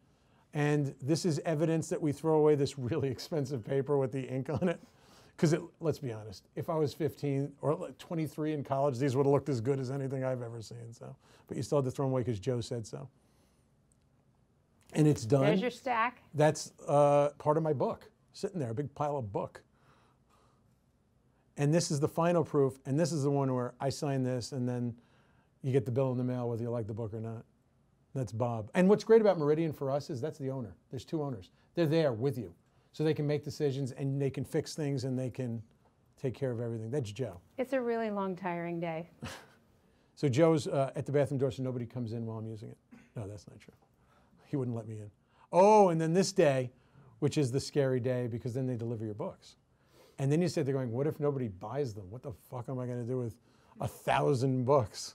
And this is evidence that we throw away this really expensive paper with the ink on it. Because let's be honest, if I was 15 or 23 in college, these would have looked as good as anything I've ever seen. So, but you still had to throw them away because Joe said so. And it's done. There's your stack. That's part of my book, sitting there, a big pile of book. And this is the final proof, and this is the one where I sign this, and then you get the bill in the mail whether you like the book or not. That's Bob. And what's great about Meridian for us is that's the owner. There's two owners. They're there with you. So they can make decisions, and they can fix things, and they can take care of everything. That's Joe. It's a really long, tiring day. So Joe's at the bathroom door so nobody comes in while I'm using it. No, that's not true. He wouldn't let me in. Oh, and then this day, which is the scary day, because then they deliver your books. And then you sit there going, what if nobody buys them? What the fuck am I going to do with 1,000 books?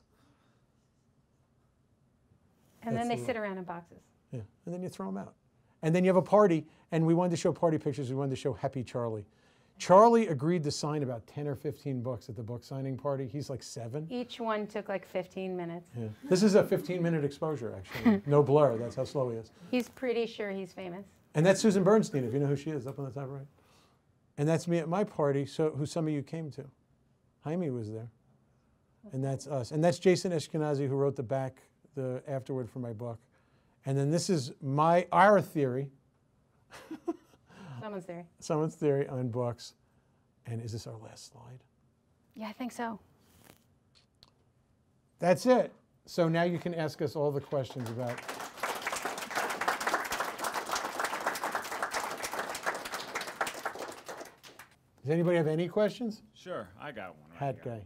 And then they sit around in boxes. Yeah, and then you throw them out. And then you have a party, and we wanted to show party pictures. We wanted to show Happy Charlie. Charlie agreed to sign about 10 or 15 books at the book signing party. He's like 7. Each one took like 15 minutes. Yeah. This is a 15-minute exposure, actually. No blur. That's how slow he is. He's pretty sure he's famous. And that's Susan Bernstein, if you know who she is, up on the top right. And that's me at my party, so who some of you came to. Jaime was there. And that's us. And that's Jason Ashkenazi, who wrote the afterword for my book. And then this is our theory. Someone's theory. Someone's theory on books. And is this our last slide? Yeah, I think so. That's it. So now you can ask us all the questions about. Does anybody have any questions? Sure, I got one. Hat guy.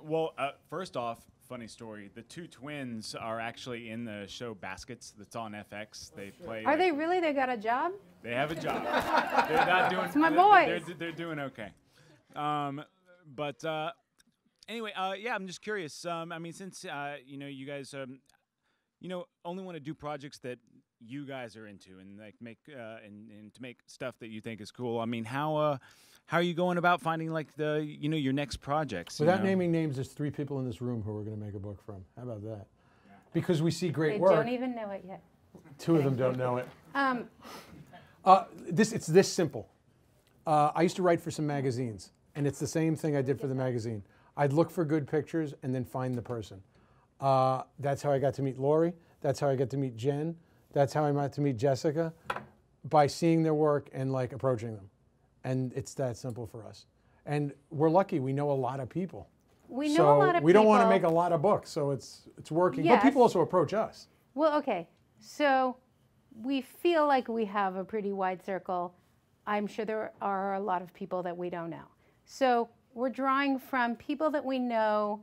Well, first off, funny story. The two twins are actually in the show Baskets that's on FX. They play. Are they really? They got a job? They have a job. They're not doing. It's my boys. They're doing okay. Anyway, yeah, I'm just curious. I mean, since you guys, only want to do projects that you guys are into and like make and to make stuff that you think is cool. I mean, how are you going about finding like your next projects? Without naming names, there's 3 people in this room who we're going to make a book from. How about that? Because we see great work. They don't even know it yet. 2 of them don't know it. It's this simple. I used to write for some magazines, and it's the same thing I did for the magazine. I'd look for good pictures and then find the person. That's how I got to meet Lori. That's how I got to meet Jen. That's how I got to meet Jessica, by seeing their work and like approaching them. And it's that simple for us. And we're lucky, we know a lot of people. We know a lot of people. We don't want to make a lot of books, so it's working. Yes. But people also approach us. Well, okay. So we feel like we have a pretty wide circle. I'm sure there are a lot of people that we don't know. So we're drawing from people that we know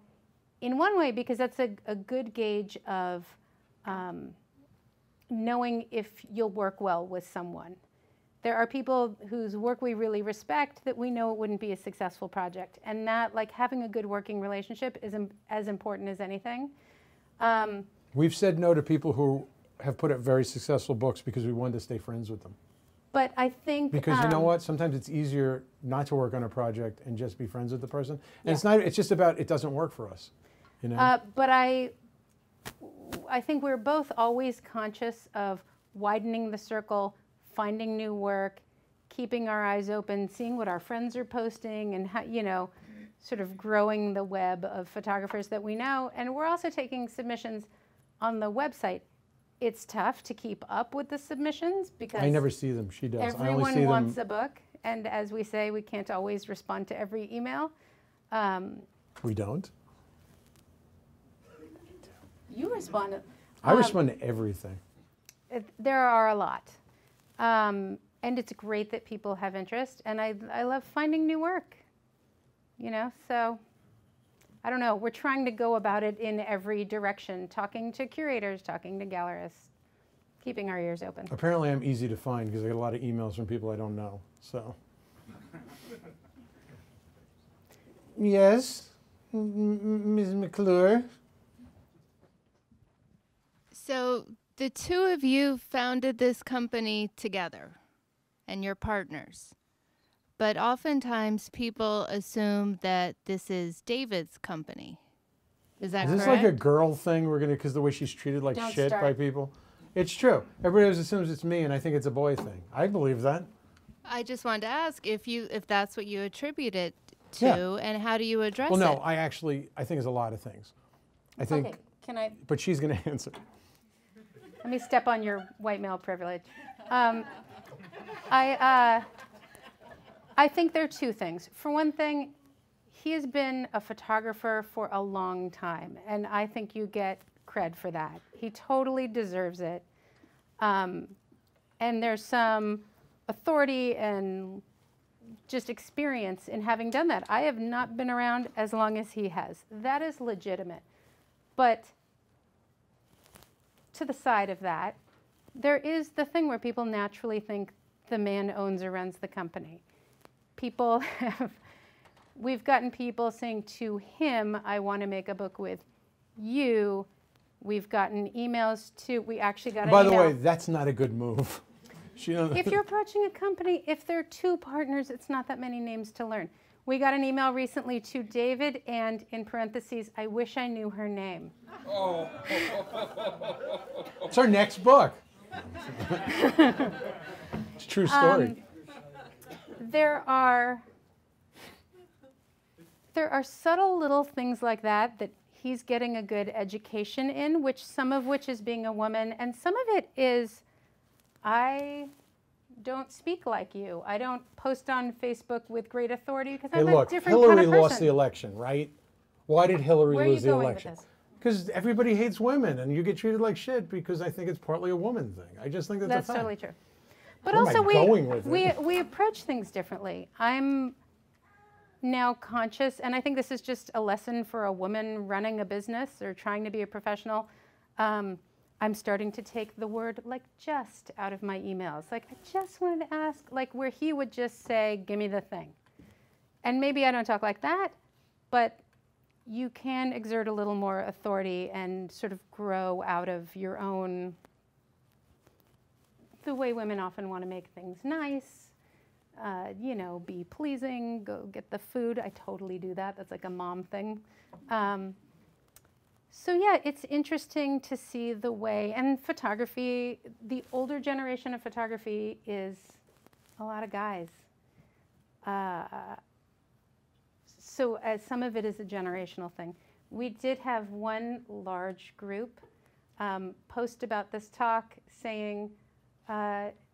in one way, because that's a good gauge of knowing if you'll work well with someone. There are people whose work we really respect that we know it wouldn't be a successful project. And that, like, having a good working relationship is as important as anything. We've said no to people who have put out very successful books because we wanted to stay friends with them. But I think... Because you know what? Sometimes it's easier not to work on a project and just be friends with the person. And it's just about it doesn't work for us. You know? But I think we're both always conscious of widening the circle, finding new work, keeping our eyes open, seeing what our friends are posting, and how, sort of growing the web of photographers that we know. And we're also taking submissions on the website. It's tough to keep up with the submissions because I never see them. She does. Everyone wants a book, and as we say, we can't always respond to every email. We don't. You respond. I respond to everything. There are a lot. And it's great that people have interest, and I love finding new work, so I don't know. We're trying to go about it in every direction, talking to curators, talking to gallerists, keeping our ears open. Apparently I'm easy to find because I get a lot of emails from people I don't know, so. Yes, Ms. McClure. So the two of you founded this company together, and you're partners. but oftentimes people assume that this is David's company. Is that Is this correct? like a girl thing? We're gonna, because the way she's treated like Don't shit start. by people. It's true. Everybody always assumes it's me, and I think it's a boy thing. I believe that. I just wanted to ask if that's what you attribute it to, Yeah. and how do you address Well, no, it? I think it's a lot of things. I think, Okay, can I, but she's gonna answer. let me step on your white male privilege. I think there are two things. For one thing, he has been a photographer for a long time, and I think you get cred for that. He totally deserves it. And there's some authority and just experience in having done that. I have not been around as long as he has. That is legitimate. But to the side of that, there is the thing where people naturally think the man owns or runs the company. People have, we've gotten people saying to him, I want to make a book with you. We've gotten emails to, we actually got an By email. the way, that's not a good move. If you're approaching a company, if there are two partners, it's not that many names to learn. We got an email recently to David, and in parentheses, I wish I knew her name. It's our next book. It's a true story. There are subtle little things like that that he's getting a good education in, some of which is being a woman, and some of it is, I don't speak like you. I don't post on Facebook with great authority because Hey, I'm a look, different Hillary kind of person. lost the election, right? Why did Hillary Where are you lose the going with election? this? Because everybody hates women, and you get treated like shit because I think it's partly a woman thing. I just think that's That's a fact. totally true. But Where am I also going with it? we approach things differently. I'm now conscious, and I think this is just a lesson for a woman running a business or trying to be a professional. I'm starting to take the word like just out of my emails. Like I just wanted to ask, like where he would just say, give me the thing. And maybe I don't talk like that, but you can exert a little more authority and sort of grow out of your own, the way women often want to make things nice, you know, be pleasing, go get the food. I totally do that. That's like a mom thing. So yeah, it's interesting to see the way, and photography, the older generation of photography is a lot of guys. So as some of it is a generational thing. We did have one large group post about this talk saying,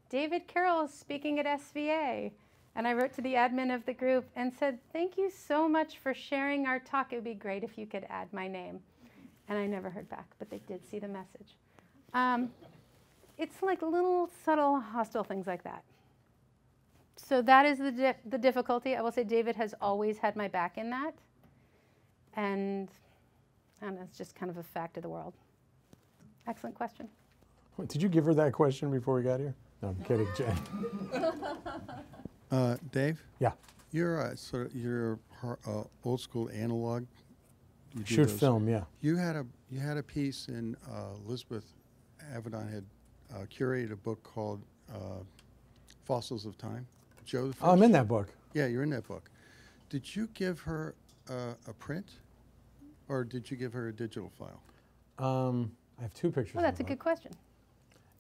David Carroll is speaking at SVA. And I wrote to the admin of the group and said, thank you so much for sharing our talk. It would be great if you could add my name. And I never heard back, but they did see the message. It's like little subtle hostile things like that. So that is the difficulty. I will say David has always had my back in that. And it's just kind of a fact of the world. Excellent question. Wait, did you give her that question before we got here? No, I'm kidding, Jen. Dave? Yeah. You're you're old school analog. You do Shoot those. film, yeah. You had a piece in Elizabeth Avedon had curated a book called Fossils of Time. Joe the Fish. Oh, I'm in that book. Yeah, you're in that book. Did you give her a print, or did you give her a digital file? I have two pictures. Well, that's a of the good book. question.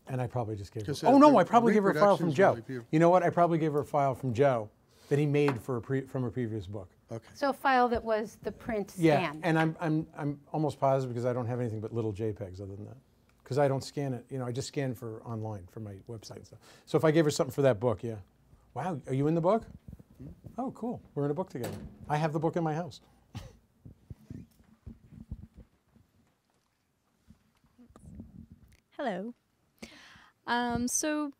And I probably just gave her. Because Oh no, the I probably gave her a file from reproduction's Joe. really beautiful. You know what? I probably gave her a file from Joe that he made for from a previous book. Okay. So a file that was the print Yeah, scan. and I'm almost positive because I don't have anything but little JPEGs other than that. Because I don't scan it. You know, I just scan for online for my website and stuff. So if I gave her something for that book, yeah. Wow, are you in the book? Oh, cool. We're in a book together. I have the book in my house. Hello. So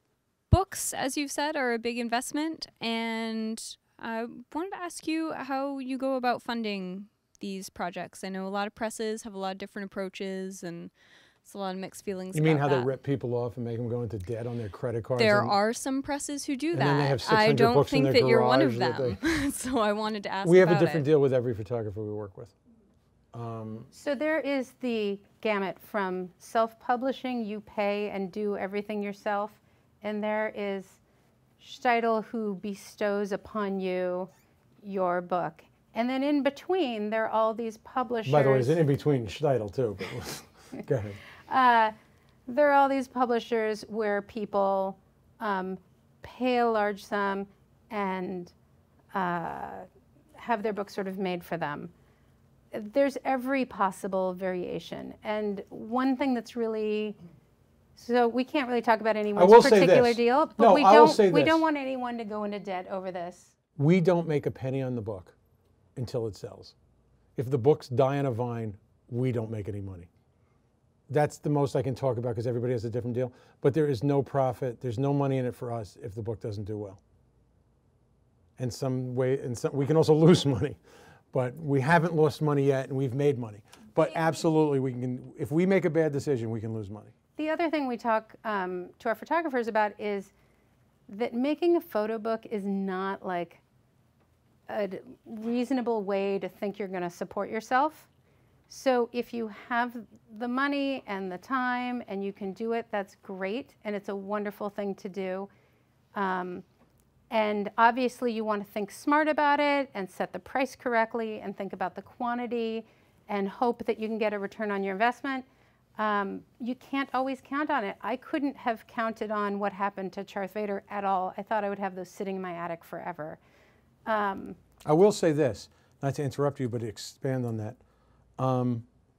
books, as you've said, are a big investment, and I wanted to ask you how you go about funding these projects. I know a lot of presses have a lot of different approaches, and it's a lot of mixed feelings You mean about how that. they rip people off and make them go into debt on their credit cards? There and are some presses who do and that. then they have I 600 don't books in think their that you're one of garage that them. So I wanted to ask We have a about different it. deal with every photographer we work with. So there is the gamut from self-publishing, you pay and do everything yourself, and there is Stohl who bestows upon you your book. And then in between, there are all these publishers. By the way, there's an in between Stohl too. But go ahead. There are all these publishers where people pay a large sum and have their book sort of made for them. There's every possible variation. And one thing that's really, so we can't really talk about anyone's particular deal, but we don't want anyone to go into debt over this. We don't make a penny on the book until it sells. If the books die on a vine, we don't make any money. That's the most I can talk about because everybody has a different deal. But there is no profit, there's no money in it for us if the book doesn't do well. And we can also lose money. But we haven't lost money yet, and we've made money. But absolutely, we can. If we make a bad decision, we can lose money. The other thing we talk to our photographers about is that making a photo book is not like a reasonable way to think you're going to support yourself. So if you have the money and the time and you can do it, that's great, and it's a wonderful thing to do. And obviously you want to think smart about it and set the price correctly and think about the quantity and hope that you can get a return on your investment. You can't always count on it. I couldn't have counted on what happened to Darth Vader at all. I thought I would have those sitting in my attic forever. I will say this, not to interrupt you, but to expand on that.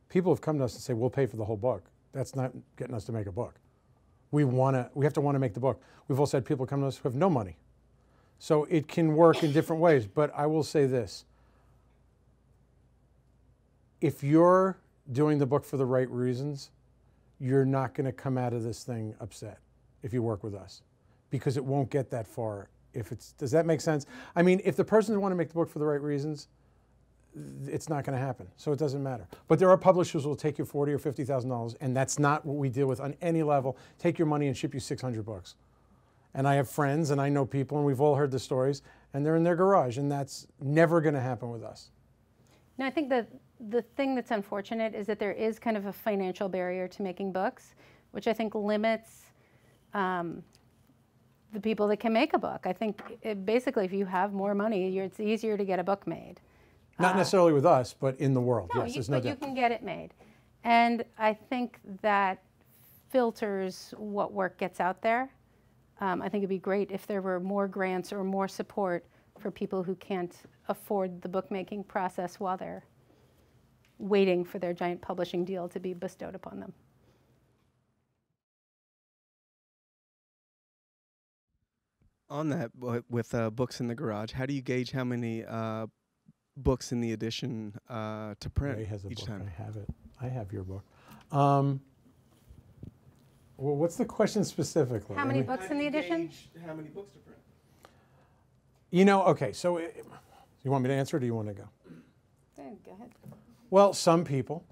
People have come to us and say, we'll pay for the whole book. That's not getting us to make a book. We have to want to make the book. We've also had people come to us who have no money. So it can work in different ways, but I will say this. If you're doing the book for the right reasons, you're not going to come out of this thing upset if you work with us, because it won't get that far. Does that make sense? I mean, if the person doesn't want to make the book for the right reasons, it's not going to happen, so it doesn't matter. But there are publishers who will take you $40,000 or $50,000, and that's not what we deal with on any level. Take your money and ship you 600 books. And I have friends and I know people, and we've all heard the stories, and they're in their garage, and that's never going to happen with us. No, I think that the thing that's unfortunate is that there is kind of a financial barrier to making books, which I think limits the people that can make a book. I think basically if you have more money, it's easier to get a book made. Not necessarily with us, but in the world. No, yes, there's no doubt. You can get it made. And I think that filters what work gets out there. I think it'd be great if there were more grants or more support for people who can't afford the bookmaking process while they're waiting for their giant publishing deal to be bestowed upon them. On that, with books in the garage, how do you gauge how many books in the edition to print Ray has a each book. time? I have it. I have your book. Well, what's the question specifically? How many books in the edition? How many books to print? You know, okay, so you want me to answer or do you want to go? Go ahead. Well, some people,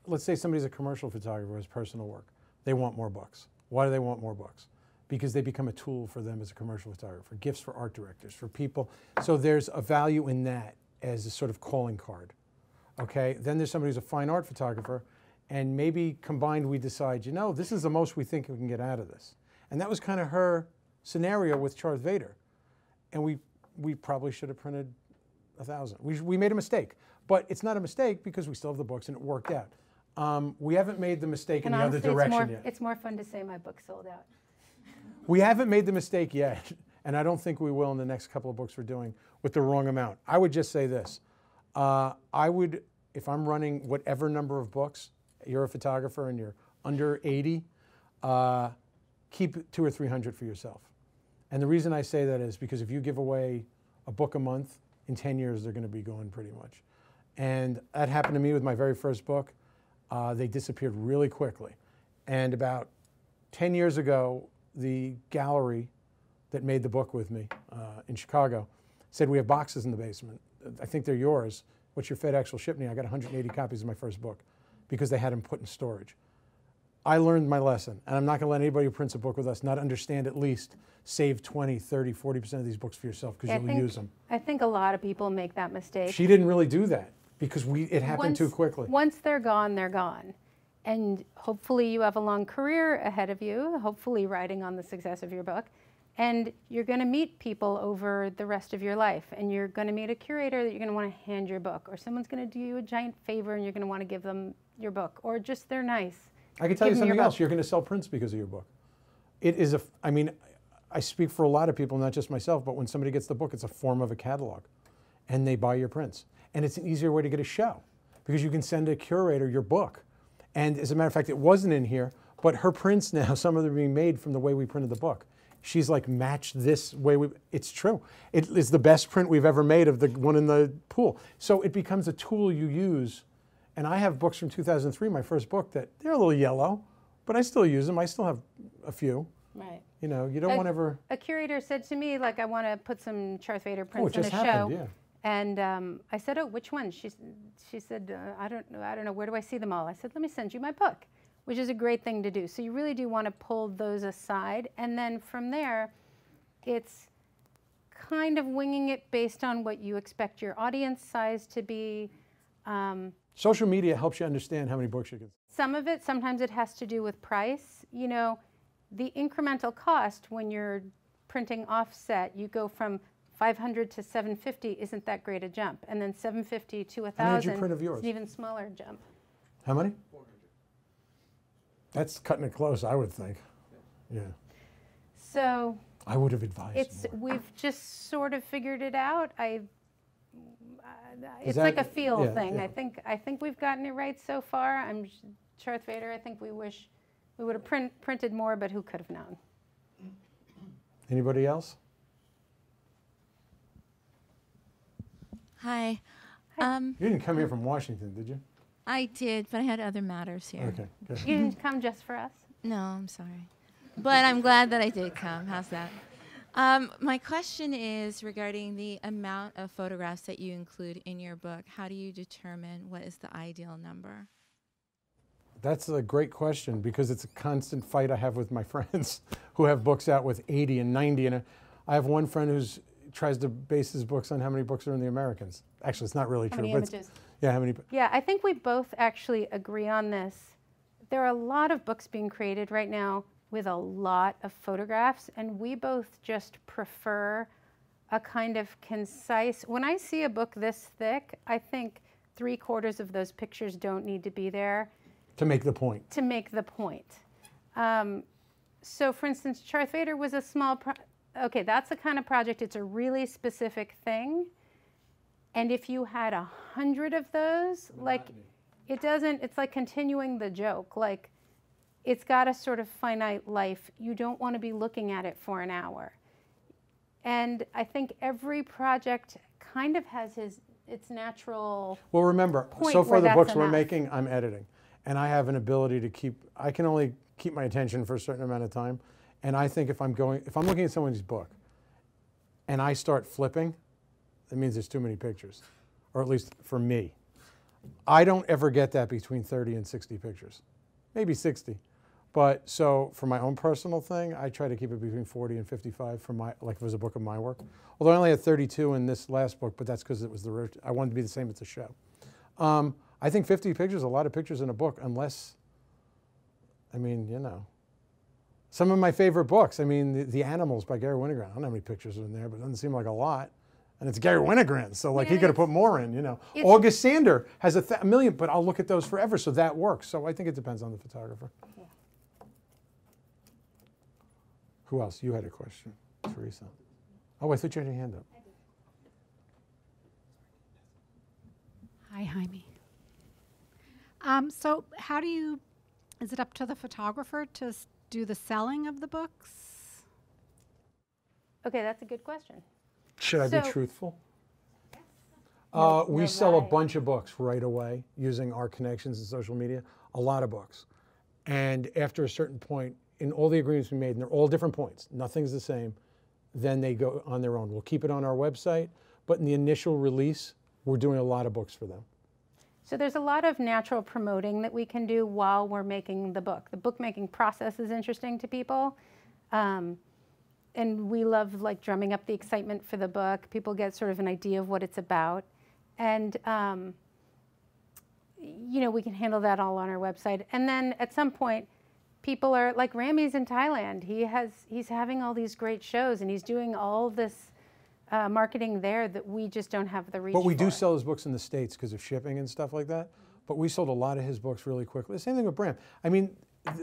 let's say somebody's a commercial photographer who has personal work. They want more books. Why do they want more books? Because they become a tool for them as a commercial photographer, gifts for art directors, for people. So there's a value in that as a sort of calling card, okay? Then there's somebody who's a fine art photographer, and maybe combined we decide, you know, this is the most we think we can get out of this. And that was kind of her scenario with Darth Vader. And we probably should have printed 1,000. We made a mistake, but it's not a mistake because we still have the books and it worked out. We haven't made the mistake in the other direction yet. It's more fun to say my book sold out. We haven't made the mistake yet, and I don't think we will in the next couple of books we're doing with the wrong amount. I would just say this. If I'm running whatever number of books, you're a photographer and you're under 80, keep 200 or 300 for yourself. And the reason I say that is because if you give away a book a month, in 10 years they're going to be gone pretty much. And that happened to me with my very first book. They disappeared really quickly. And about 10 years ago, the gallery that made the book with me in Chicago said, we have boxes in the basement. I think they're yours. What's your FedEx will ship me? I got 180 copies of my first book because they had them put in storage. I learned my lesson, and I'm not going to let anybody who prints a book with us not understand at least save 20, 30, 40% of these books for yourself because you'll use them. I think a lot of people make that mistake. She didn't really do that because it happened too quickly. Once they're gone, they're gone. And hopefully you have a long career ahead of you, hopefully riding on the success of your book. And you're going to meet people over the rest of your life. And you're going to meet a curator that you're going to want to hand your book. Or someone's going to do you a giant favor and you're going to want to give them your book. Or just they're nice. I can tell you something else. You're going to sell prints because of your book. It is I mean, I speak for a lot of people, not just myself, but when somebody gets the book, it's a form of a catalog. And they buy your prints. And it's an easier way to get a show because you can send a curator your book. And as a matter of fact, it wasn't in here, but her prints now, some of them are being made from the way we printed the book. She's like matched this way. It's true. It is the best print we've ever made of the one in the pool. So it becomes a tool you use. And I have books from 2003, my first book, that they're a little yellow, but I still use them. I still have a few. Right. You know, you don't want to ever... A curator said to me, like, I want to put some Darth Vader prints in a happened, show. Yeah. And I said, oh, which one? She said, I don't know, where do I see them all? I said, let me send you my book, which is a great thing to do. So you really do want to pull those aside. And then from there, it's kind of winging it based on what you expect your audience size to be. Social media helps you understand how many books you can. Some of it, sometimes it has to do with price. You know, the incremental cost when you're printing offset, you go from 500 to 750 isn't that great a jump. And then 750 to 1,000 How many did you print of yours? is an even smaller jump. How many? 400. That's cutting it close, I would think. Yeah. So I would have advised more. We've just sort of figured it out. It's like a feel thing. Yeah. I think we've gotten it right so far. Darth Vader, I think we wish we would have printed more, but who could have known? Anybody else? Hi. You didn't come here from Washington, did you? I did, but I had other matters here. Okay, good. You didn't come just for us? No, I'm sorry. But I'm glad that I did come. How's that? My question is regarding the amount of photographs that you include in your book. How do you determine what is the ideal number? That's a great question because it's a constant fight I have with my friends who have books out with 80 and 90. And I have one friend who tries to base his books on how many books are in the Americans. Actually, it's not really true. How many images? Yeah, how many? Yeah, I think we both actually agree on this. There are a lot of books being created right now with a lot of photographs, and we both just prefer a kind of concise. When I see a book this thick, I think 3/4 of those pictures don't need to be there. To make the point. To make the point. So for instance, Darth Vader was a small, okay, that's the kind of project, it's a really specific thing. And if you had 100 of those, like, it's like continuing the joke. Like, it's got a sort of finite life. You don't want to be looking at it for an hour. And I think every project kind of has its natural Well, remember, point so far where the that's books we're enough. making, I'm editing. And I have an ability to I can only keep my attention for a certain amount of time. And I think if I'm looking at someone's book and I start flipping, that means there's too many pictures, or at least for me. I don't ever get that between 30 and 60 pictures, maybe 60. But so for my own personal thing, I try to keep it between 40 and 55 for like if it was a book of my work. Although I only had 32 in this last book, but that's because it was I wanted to be the same as the show. I think 50 pictures is a lot of pictures in a book, unless, I mean, you know. Some of my favorite books, I mean, The Animals by Gary Winogrand. I don't know how many pictures are in there, but it doesn't seem like a lot. And it's Gary Winogrand, so like he could have put more in, you know. August Sander has a million, but I'll look at those forever, so that works. So I think it depends on the photographer. Yeah. Who else? You had a question, Teresa. Oh, I thought you had your hand up. Hi, Jaime. So how is it up to the photographer to do the selling of the books? Okay, that's a good question. Should I be truthful? We You're sell a right. bunch of books right away using our connections in social media, a lot of books. And after a certain point, in all the agreements we made, and they're all different points, nothing's the same, then they go on their own. We'll keep it on our website, but in the initial release, we're doing a lot of books for them. So there's a lot of natural promoting that we can do while we're making the book. The bookmaking process is interesting to people. And we love like drumming up the excitement for the book. People get sort of an idea of what it's about. And we can handle that all on our website. And then at some point, people are like Rami's in Thailand. He's having all these great shows, and he's doing all this marketing there that we just don't have the reach. But we do for. sell his books in the States because of shipping and stuff like that. But we sold a lot of his books really quickly. The same thing with Bram. I mean,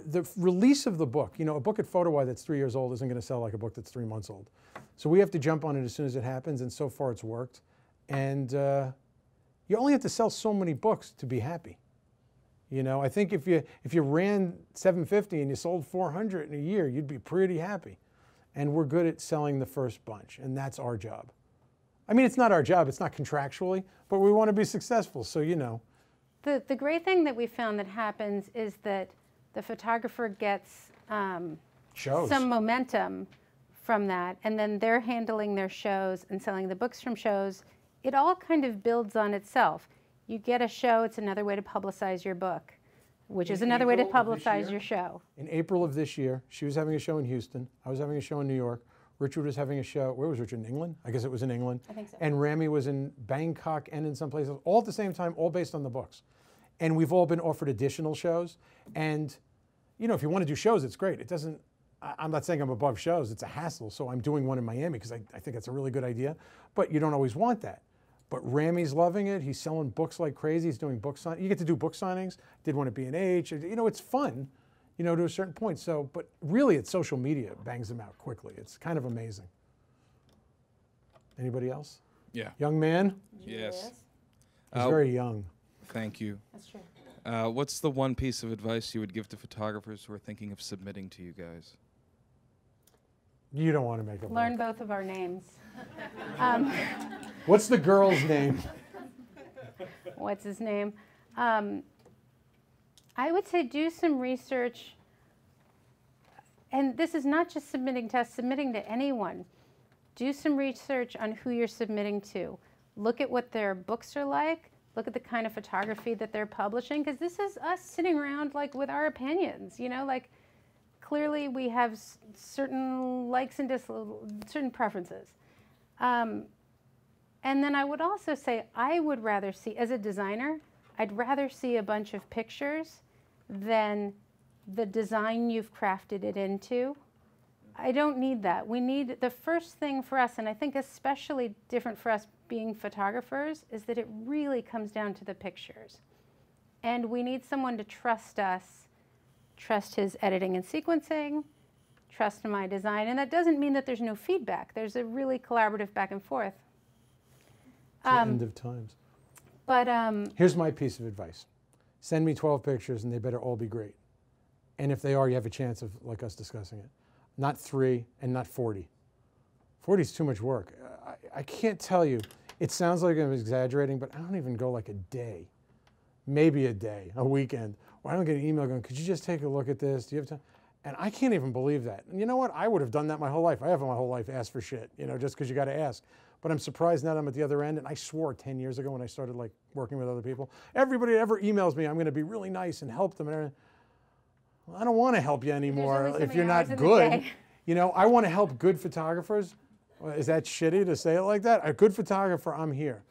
the release of the book, a book at PhotoWire that's 3 years old isn't going to sell like a book that's 3 months old. So we have to jump on it as soon as it happens, and so far it's worked. And you only have to sell so many books to be happy. I think if you ran 750 and you sold 400 in a year, you'd be pretty happy. And we're good at selling the first bunch, and that's our job. I mean, it's not our job, it's not contractually, but we want to be successful, so The great thing that we found that happens is that the photographer gets some momentum from that, and then they're handling their shows and selling the books from shows. It all kind of builds on itself. You get a show, it's another way to publicize your book, which is another way to publicize your show. In April of this year, she was having a show in Houston, I was having a show in New York, Richard was having a show, where was Richard, in England? I guess it was in England. I think so. And Rami was in Bangkok and in some places, all at the same time, all based on the books. And we've all been offered additional shows. And, if you want to do shows, it's great. It doesn't, I'm not saying I'm above shows, it's a hassle, so I'm doing one in Miami because I think that's a really good idea, but you don't always want that. But Rami's loving it, he's selling books like crazy, he's doing book signings. You get to do book signings, did one at B&H, it's fun, to a certain point. So, but really it's social media bangs them out quickly. It's kind of amazing. Anybody else? Yeah. Young man? Yes. He's very young. Thank you. That's true. What's the one piece of advice you would give to photographers who are thinking of submitting to you guys? You don't want to make a Learn book. both of our names. What's the girl's name? What's his name? I would say do some research. And this is not just submitting to us, submitting to anyone. Do some research on who you're submitting to. Look at what their books are like. Look at the kind of photography that they're publishing, because this is us sitting around like with our opinions, clearly we have certain likes and certain preferences. And then I would also say I would rather see, as a designer, I'd rather see a bunch of pictures than the design you've crafted it into. I don't need that. We need, the first thing for us, and I think especially different for us being photographers, is that it really comes down to the pictures. And we need someone to trust us, trust his editing and sequencing, trust my design. And that doesn't mean that there's no feedback. There's a really collaborative back and forth. The end of times. But here's my piece of advice. Send me 12 pictures and they better all be great. And if they are, you have a chance of like us discussing it. Not 3 and not 40. 40 is too much work. I can't tell you. It sounds like I'm exaggerating, but I don't even go like a day. Maybe a day, a weekend. Or I don't get an email going, could you just take a look at this? Do you have time? And I can't even believe that. And you know what? I would have done that my whole life. I haven't my whole life asked for shit, just because you got to ask. But I'm surprised now that I'm at the other end. And I swore 10 years ago when I started like working with other people, everybody that ever emails me, I'm going to be really nice and help them. And well, I don't want to help you anymore if you're not good. I want to help good photographers. Is that shitty to say it like that? A good photographer, I'm here.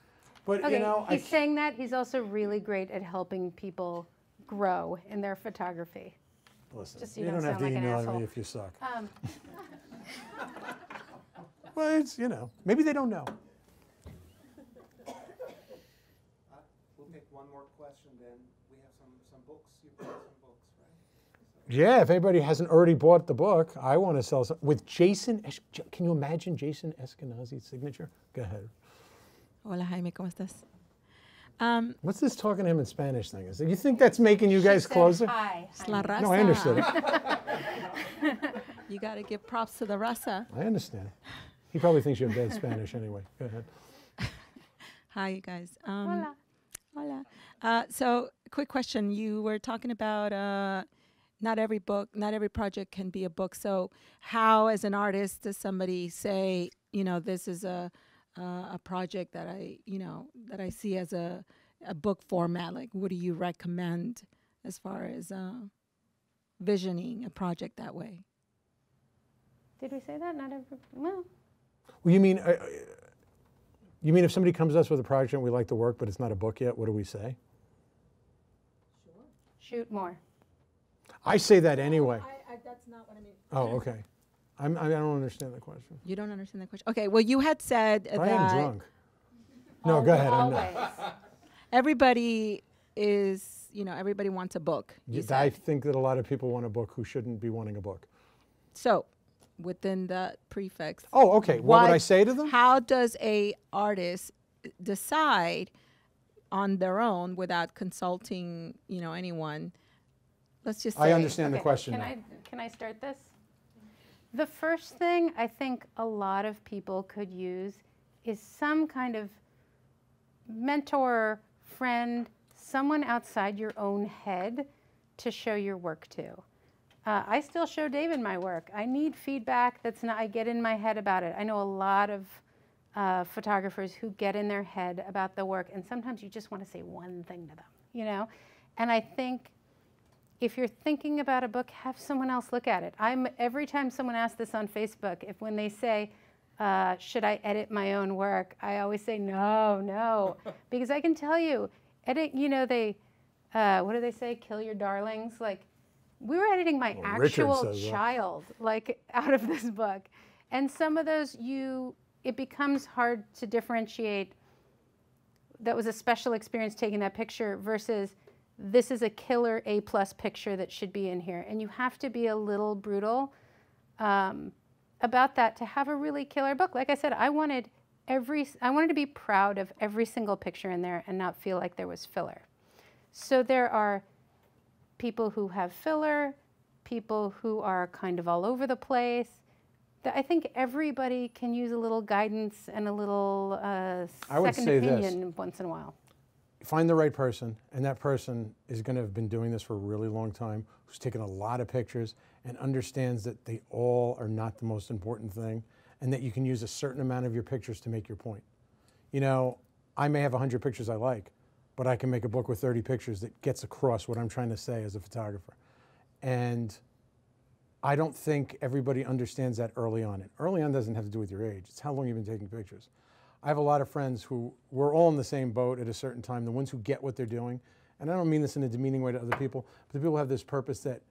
But okay, he's saying that. He's also really great at helping people grow in their photography. Listen, just so you don't have to email me if you suck. Well, it's, maybe they don't know. We'll take one more question, then we have some books. You brought some books, right? Yeah, if anybody hasn't already bought the book, I want to sell some. With Jason, can you imagine Jason Eskenazi's signature? Go ahead. Hola, Jaime, ¿cómo estás? What's this talking to him in Spanish thing? You think that's making you guys closer? Hi. Es la raza. No, I understood it. You got to give props to the raza. I understand. He probably thinks you have bad Spanish anyway. Go ahead. Hi, you guys. Hola. Hola. So, quick question. You were talking about not every book, not every project can be a book. So, how, as an artist, does somebody say, this is a project that I see as a book format? Like, what do you recommend as far as visioning a project that way? Did we say that? Not every, well. Well, you mean if somebody comes to us with a project and we like the work, but it's not a book yet, what do we say? Shoot more. I say that anyway. That's not what I mean. Oh, okay. I don't understand the question. You don't understand the question? Okay, well, you had said that... I am drunk. No, go ahead. I'm Always. not. Everybody is, everybody wants a book. I think that a lot of people want a book who shouldn't be wanting a book. So, within the prefix... Oh, okay. What would I say to them? How does a artist decide on their own without consulting, anyone? Let's just say... I understand the question now. Can I start this? The first thing I think a lot of people could use is some kind of mentor, friend, someone outside your own head to show your work to. I still show David my work. I need feedback that's not, I get in my head about it. I know a lot of photographers who get in their head about the work, and sometimes you just want to say one thing to them, And I think if you're thinking about a book, have someone else look at it. Every time someone asks this on Facebook, when they say, should I edit my own work? I always say, no. Because I can tell you, what do they say? Kill your darlings. Like, we were editing my actual child, out of this book. And some of those, it becomes hard to differentiate. That was a special experience taking that picture versus this is a killer A+ picture that should be in here. And you have to be a little brutal about that to have a really killer book. Like I said, I wanted to be proud of every single picture in there and not feel like there was filler. So there are people who have filler, people who are kind of all over the place. I think everybody can use a little guidance and a little second opinion once in a while. Find the right person, and that person is going to have been doing this for a really long time, who's taken a lot of pictures and understands that they all are not the most important thing, and that you can use a certain amount of your pictures to make your point. I may have 100 pictures I like, but I can make a book with 30 pictures that gets across what I'm trying to say as a photographer. And I don't think everybody understands that early on. And early on doesn't have to do with your age. It's how long you've been taking pictures. I have a lot of friends who we're all in the same boat at a certain time, the ones who get what they're doing. And I don't mean this in a demeaning way to other people, but the people who have this purpose that,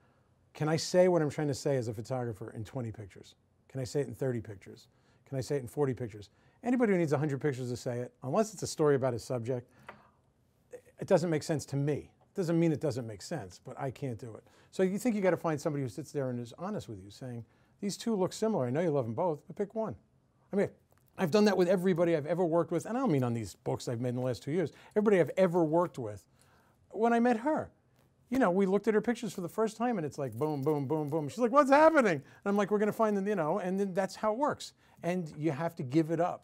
can I say what I'm trying to say as a photographer in 20 pictures? Can I say it in 30 pictures? Can I say it in 40 pictures? Anybody who needs 100 pictures to say it, unless it's a story about a subject, it doesn't make sense to me. It doesn't mean it doesn't make sense, but I can't do it. So you think you got to find somebody who sits there and is honest with you, saying, these two look similar. I know you love them both, but pick one. I mean, I've done that with everybody I've ever worked with, and I don't mean on these books I've made in the last 2 years. Everybody I've ever worked with, when I met her, we looked at her pictures for the first time, and it's like boom, boom, boom, boom. She's like, what's happening? And I'm like, we're going to find them, and then that's how it works. And you have to give it up.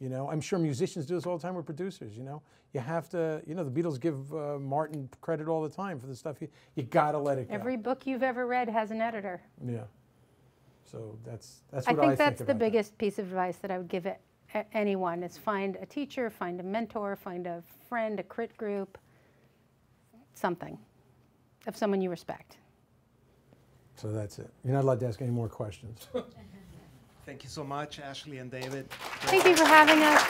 I'm sure musicians do this all the time with producers, You have to, the Beatles give Martin credit all the time for the stuff. You got to let it go. Every book you've ever read has an editor. Yeah. So that's what I think that's the biggest piece of advice that I would give anyone is find a teacher, find a mentor, find a friend, a crit group, something of someone you respect. So that's it. You're not allowed to ask any more questions. Thank you so much, Ashley and David. Thank you for having us.